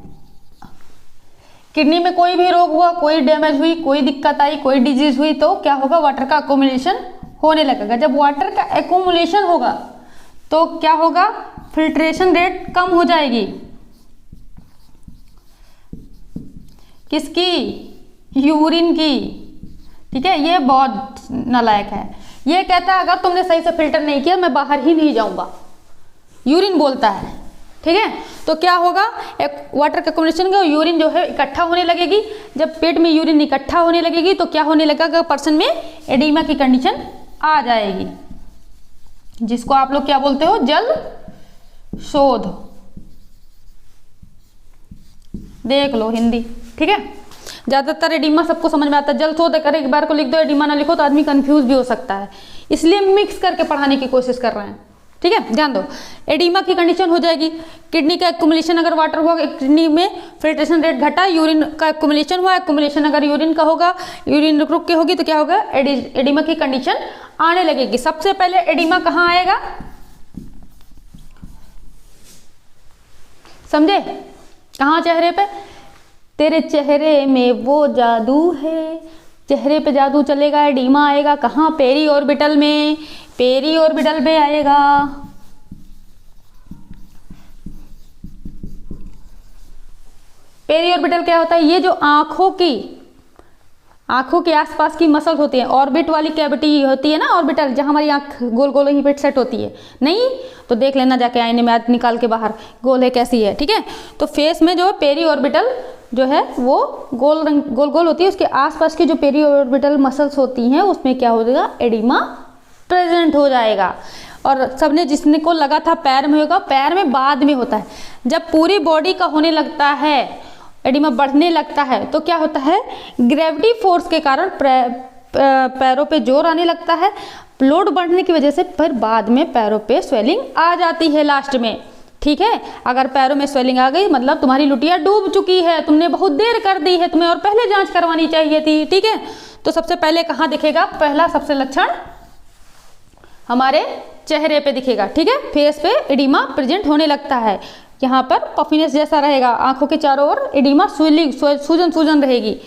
Speaker 1: किडनी में कोई भी रोग हुआ, कोई डैमेज हुई, कोई दिक्कत आई, कोई डिजीज हुई तो क्या होगा, वाटर का एक्यूमुलेशन होने लगेगा। जब वाटर का एक्यूमुलेशन होगा तो क्या होगा, फिल्ट्रेशन रेट कम हो जाएगी। किसकी, यूरिन की। ठीक है, ये बहुत नालायक है। ये कहता है अगर तुमने सही से फिल्टर नहीं किया मैं बाहर ही नहीं जाऊंगा, यूरिन बोलता है। ठीक है, तो क्या होगा, एक वाटर का एक्यूमुलेशन का यूरिन जो है इकट्ठा होने लगेगी। जब पेट में यूरिन इकट्ठा होने लगेगी तो क्या होने लगेगा, पर्सन में एडिमा की कंडीशन आ जाएगी, जिसको आप लोग क्या बोलते हो, जल शोध। देख लो हिंदी। ठीक है, ज़्यादातर एडिमा सबको समझ में आता है, जल शोध अगर एक बार को लिख दो, एडिमा ना लिखो तो आदमी कंफ्यूज भी हो सकता है, इसलिए मिक्स करके पढ़ाने की कोशिश कर रहे हैं। ठीक है, ध्यान दो, एडिमा की कंडीशन हो जाएगी, किडनी का एक्यूमुलेशन अगर वाटर हुआ, किडनी में फिल्ट्रेशन रेट घटा, यूरिन का एक्यूमुलेशन हुआ, एक्यूमुलेशन अगर यूरिन का होगा, यूरिन रुक रुक के होगी तो क्या होगा, एडिमा की कंडीशन आने लगेगी। सबसे पहले एडिमा कहाँ आएगा, समझे, कहाँ, चेहरे पे। तेरे चेहरे में वो जादू है, चेहरे पे जादू चलेगा, एडिमा आएगा कहाँ, पेरी ऑर्बिटल में, पेरी ऑर्बिटल में आएगा। पेरी ऑर्बिटल क्या होता है, ये जो आंखों के आसपास की मसल्स होती है, ऑर्बिट वाली कैविटी होती है ना, ऑर्बिटल, जहां हमारी आंख गोल गोल ही पेट सेट होती है। नहीं तो देख लेना जाके आईने में, निकाल के बाहर, गोल है कैसी है। ठीक है, तो फेस में जो है पेरी ऑर्बिटल जो है वो गोल गोल होती है, उसके आसपास की जो पेरी ऑर्बिटल मसल्स होती हैं उसमें क्या हो जाएगा, एडिमा प्रेजेंट हो जाएगा। और सबने जिसने को लगा था पैर में होगा, पैर में बाद में होता है। जब पूरी बॉडी का होने लगता है, एडिमा बढ़ने लगता है तो क्या होता है, ग्रेविटी फोर्स के कारण पैरों पे जोर आने लगता है, लोड बढ़ने की वजह से फिर बाद में पैरों पे स्वेलिंग आ जाती है लास्ट में। ठीक है, अगर पैरों में स्वेलिंग आ गई मतलब तुम्हारी लुटिया डूब चुकी है, तुमने बहुत देर कर दी है, तुम्हें और पहले जांच करवानी चाहिए थी। ठीक है, तो सबसे पहले कहाँ दिखेगा, पहला सबसे लक्षण हमारे चेहरे पे दिखेगा। ठीक है, फेस पे एडिमा प्रेजेंट होने लगता है, यहाँ पर पफिनेस जैसा रहेगा, आंखों के चारों ओर एडिमा सूजन रहेगी।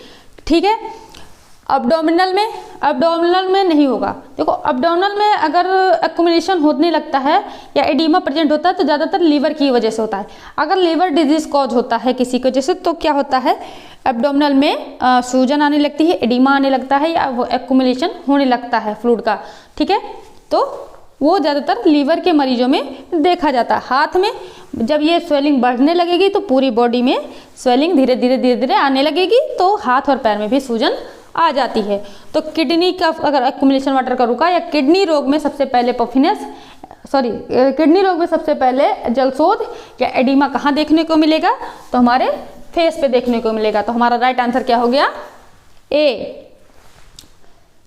Speaker 1: ठीक है, abdominal में नहीं होगा। देखो abdominal में अगर एक्युमुलेशन होने लगता है या एडिमा प्रेजेंट होता है तो ज़्यादातर लीवर की वजह से होता है। अगर लीवर डिजीज कॉज होता है किसी की वजह से तो क्या होता है, एब्डोमिनल में सूजन आने लगती है, एडिमा आने लगता है या वो एक्युमुलेशन होने लगता है फ्लूइड का, ठीक है। तो वो ज़्यादातर लीवर के मरीजों में देखा जाता है। हाथ में जब ये स्वेलिंग बढ़ने लगेगी तो पूरी बॉडी में स्वेलिंग धीरे धीरे आने लगेगी, तो हाथ और पैर में भी सूजन आ जाती है। तो किडनी का अगर एक्युमुलेशन वाटर का रुका या किडनी रोग में सबसे पहले किडनी रोग में सबसे पहले जलशोध या एडिमा कहाँ देखने को मिलेगा, तो हमारे फेस पे देखने को मिलेगा। तो हमारा राइट आंसर क्या हो गया, ए।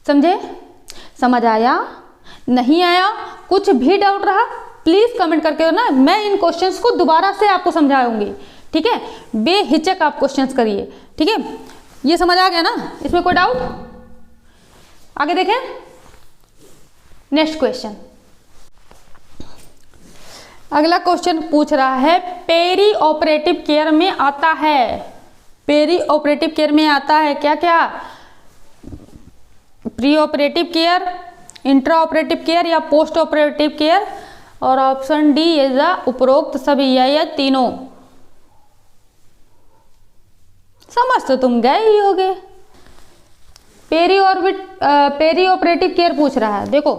Speaker 1: समझे, समझ आया, नहीं आया, कुछ भी डाउट रहा प्लीज कमेंट करके ना, मैं इन क्वेश्चंस को दोबारा से आपको समझाऊंगी, ठीक है। बेहिचक आप क्वेश्चंस करिए, ठीक है। ये समझ आ गया ना, इसमें कोई डाउट? आगे देखें, नेक्स्ट क्वेश्चन। अगला क्वेश्चन पूछ रहा है पेरी ऑपरेटिव केयर में आता है, पेरी ऑपरेटिव केयर में आता है क्या क्या, pre operative care, intra operative care या पोस्ट ऑपरेटिव केयर, और ऑप्शन डी इज उपरोक्त सभी या तीनों। समझ तो तुम गए ही होगे। पेरी ऑपरेटिव केयर पूछ रहा है, देखो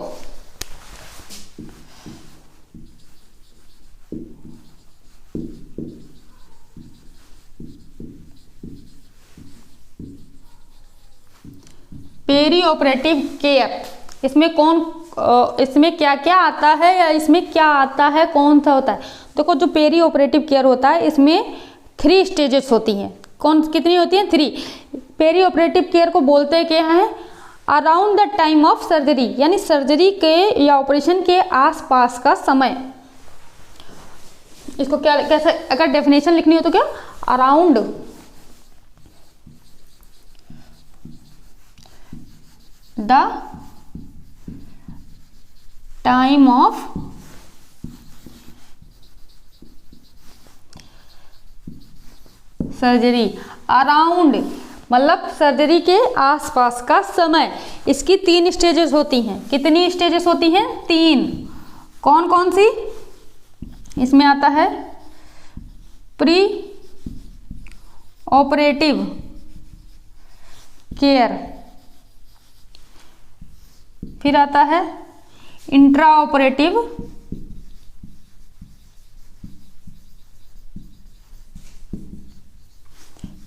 Speaker 1: पेरी ऑपरेटिव केयर, इसमें क्या क्या आता है या इसमें क्या आता है, कौन सा होता है। देखो जो पेरी ऑपरेटिव केयर होता है इसमें 3 स्टेजेस होती हैं। कितनी होती हैं, 3। पेरी ऑपरेटिव केयर को बोलते क्या हैं, around the time of surgery, यानी सर्जरी के या ऑपरेशन के आसपास का समय। इसको क्या कैसे अगर डेफिनेशन लिखनी हो तो क्या, around the time of surgery, around मतलब सर्जरी के आसपास का समय। इसकी 3 स्टेजेस होती हैं। कितनी स्टेजेस होती हैं, 3। कौन कौन सी, इसमें आता है प्री ऑपरेटिव केयर, फिर आता है इंट्रा ऑपरेटिव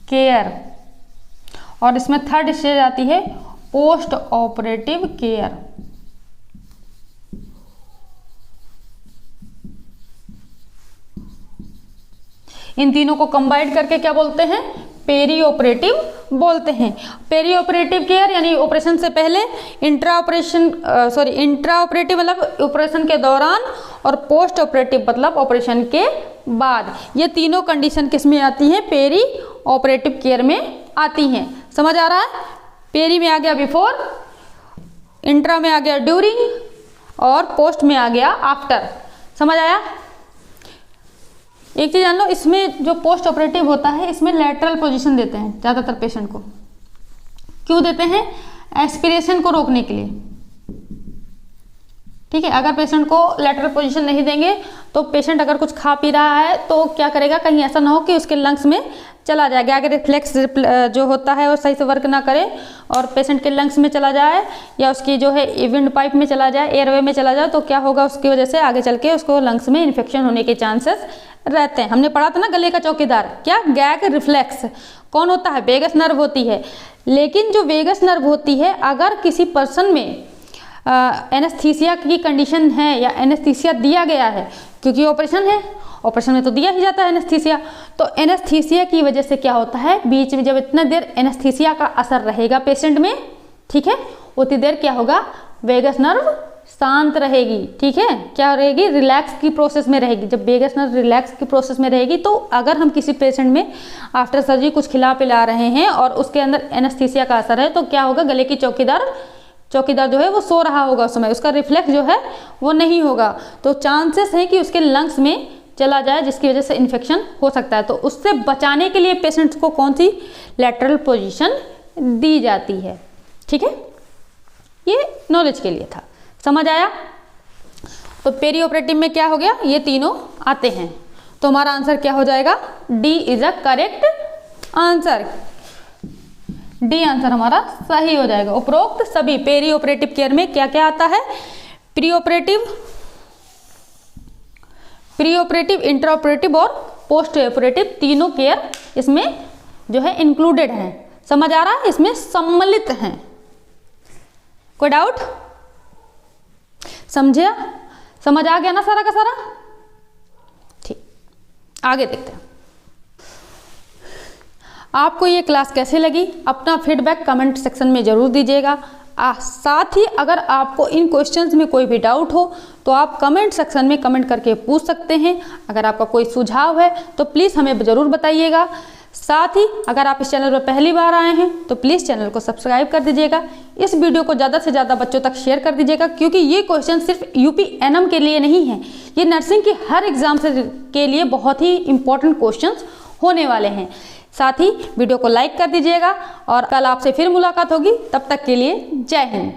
Speaker 1: केयर, और इसमें 3rd स्टेज आती है पोस्ट ऑपरेटिव केयर। इन तीनों को कंबाइंड करके क्या बोलते हैं, पेरी ऑपरेटिव बोलते हैं। पेरी ऑपरेटिव केयर यानी ऑपरेशन से पहले, इंट्रा ऑपरेटिव मतलब ऑपरेशन के दौरान, और पोस्ट ऑपरेटिव मतलब ऑपरेशन के बाद। ये तीनों कंडीशन किस में आती हैं, पेरी ऑपरेटिव केयर में आती हैं। समझ आ रहा है, पेरी में आ गया बिफोर, इंट्रा में आ गया ड्यूरिंग, और पोस्ट में आ गया आफ्टर। समझ आया। एक चीज जान लो, इसमें जो पोस्ट ऑपरेटिव होता है इसमें लैटरल पोजीशन देते हैं ज़्यादातर पेशेंट को। क्यों देते हैं, एस्पिरेशन को रोकने के लिए, ठीक है। अगर पेशेंट को लैटरल पोजीशन नहीं देंगे तो पेशेंट अगर कुछ खा पी रहा है तो क्या करेगा, कहीं ऐसा ना हो कि उसके लंग्स में चला जाए, गैग रिफ्लेक्स जो होता है वो सही से वर्क ना करे और पेशेंट के लंग्स में चला जाए या उसकी जो है विंड पाइप में चला जाए, एयरवे में चला जाए, तो क्या होगा, उसकी वजह से आगे चल के उसको लंग्स में इन्फेक्शन होने के चांसेस रहते हैं। हमने पढ़ा था ना गले का चौकीदार, क्या, गैग रिफ्लेक्स कौन होता है, वेगस नर्व होती है। लेकिन जो वेगस नर्व होती है अगर किसी पर्सन में एनेस्थीसिया की कंडीशन है या एनेस्थीसिया दिया गया है, क्योंकि ऑपरेशन है, ऑपरेशन में तो दिया ही जाता है एनेस्थीसिया, तो एनेस्थीसिया की वजह से क्या होता है, बीच में जब इतना देर एनेस्थीसिया का असर रहेगा पेशेंट में, ठीक है, उतनी देर क्या होगा, वेगस नर्व शांत रहेगी, ठीक है, क्या रहेगी, रिलैक्स की प्रोसेस में रहेगी। जब वेगस नर्व रिलैक्स की प्रोसेस में रहेगी तो अगर हम किसी पेशेंट में आफ्टर सर्जरी कुछ खिला पिला रहे हैं और उसके अंदर एनेस्थीसिया का असर है तो क्या होगा, गले की चौकीदार जो है वो सो रहा होगा उस समय, उसका रिफ्लेक्स जो है वो नहीं होगा, तो चांसेस है कि उसके लंग्स में चला जाए जिसकी वजह से इन्फेक्शन हो सकता है। तो उससे बचाने के लिए पेशेंट्स को कौन सी लैटरल पोजीशन दी जाती है। ठीक है, ये नॉलेज के लिए था, समझ आया। तो पेरी ऑपरेटिव में क्या हो गया, ये तीनों आते हैं, तो हमारा आंसर क्या हो जाएगा, D is a correct answer. D answer हमारा सही हो जाएगा। उपरोक्त सभी पेरी ऑपरेटिव केयर में क्या क्या आता है, प्री ऑपरेटिव, इंटर ऑपरेटिव और पोस्ट ऑपरेटिव तीनों केयर इसमें जो है इंक्लूडेड हैं। समझ आ रहा है, इसमें सम्मिलित हैं। कोई डाउट, समझे, समझ आ गया ना सारा का सारा। ठीक, आगे देखते हैं। आपको ये क्लास कैसे लगी, अपना फीडबैक कमेंट सेक्शन में जरूर दीजिएगा। साथ ही अगर आपको इन क्वेश्चंस में कोई भी डाउट हो तो आप कमेंट सेक्शन में कमेंट करके पूछ सकते हैं। अगर आपका कोई सुझाव है तो प्लीज़ हमें ज़रूर बताइएगा। साथ ही अगर आप इस चैनल पर पहली बार आए हैं तो प्लीज़ चैनल को सब्सक्राइब कर दीजिएगा। इस वीडियो को ज़्यादा से ज़्यादा बच्चों तक शेयर कर दीजिएगा, क्योंकि ये क्वेश्चन सिर्फ यूपी एनएम के लिए नहीं है, ये नर्सिंग की हर एग्जाम के लिए बहुत ही इंपॉर्टेंट क्वेश्चन होने वाले हैं। साथ ही वीडियो को लाइक कर दीजिएगा और कल आपसे फिर मुलाकात होगी। तब तक के लिए जय हिंद।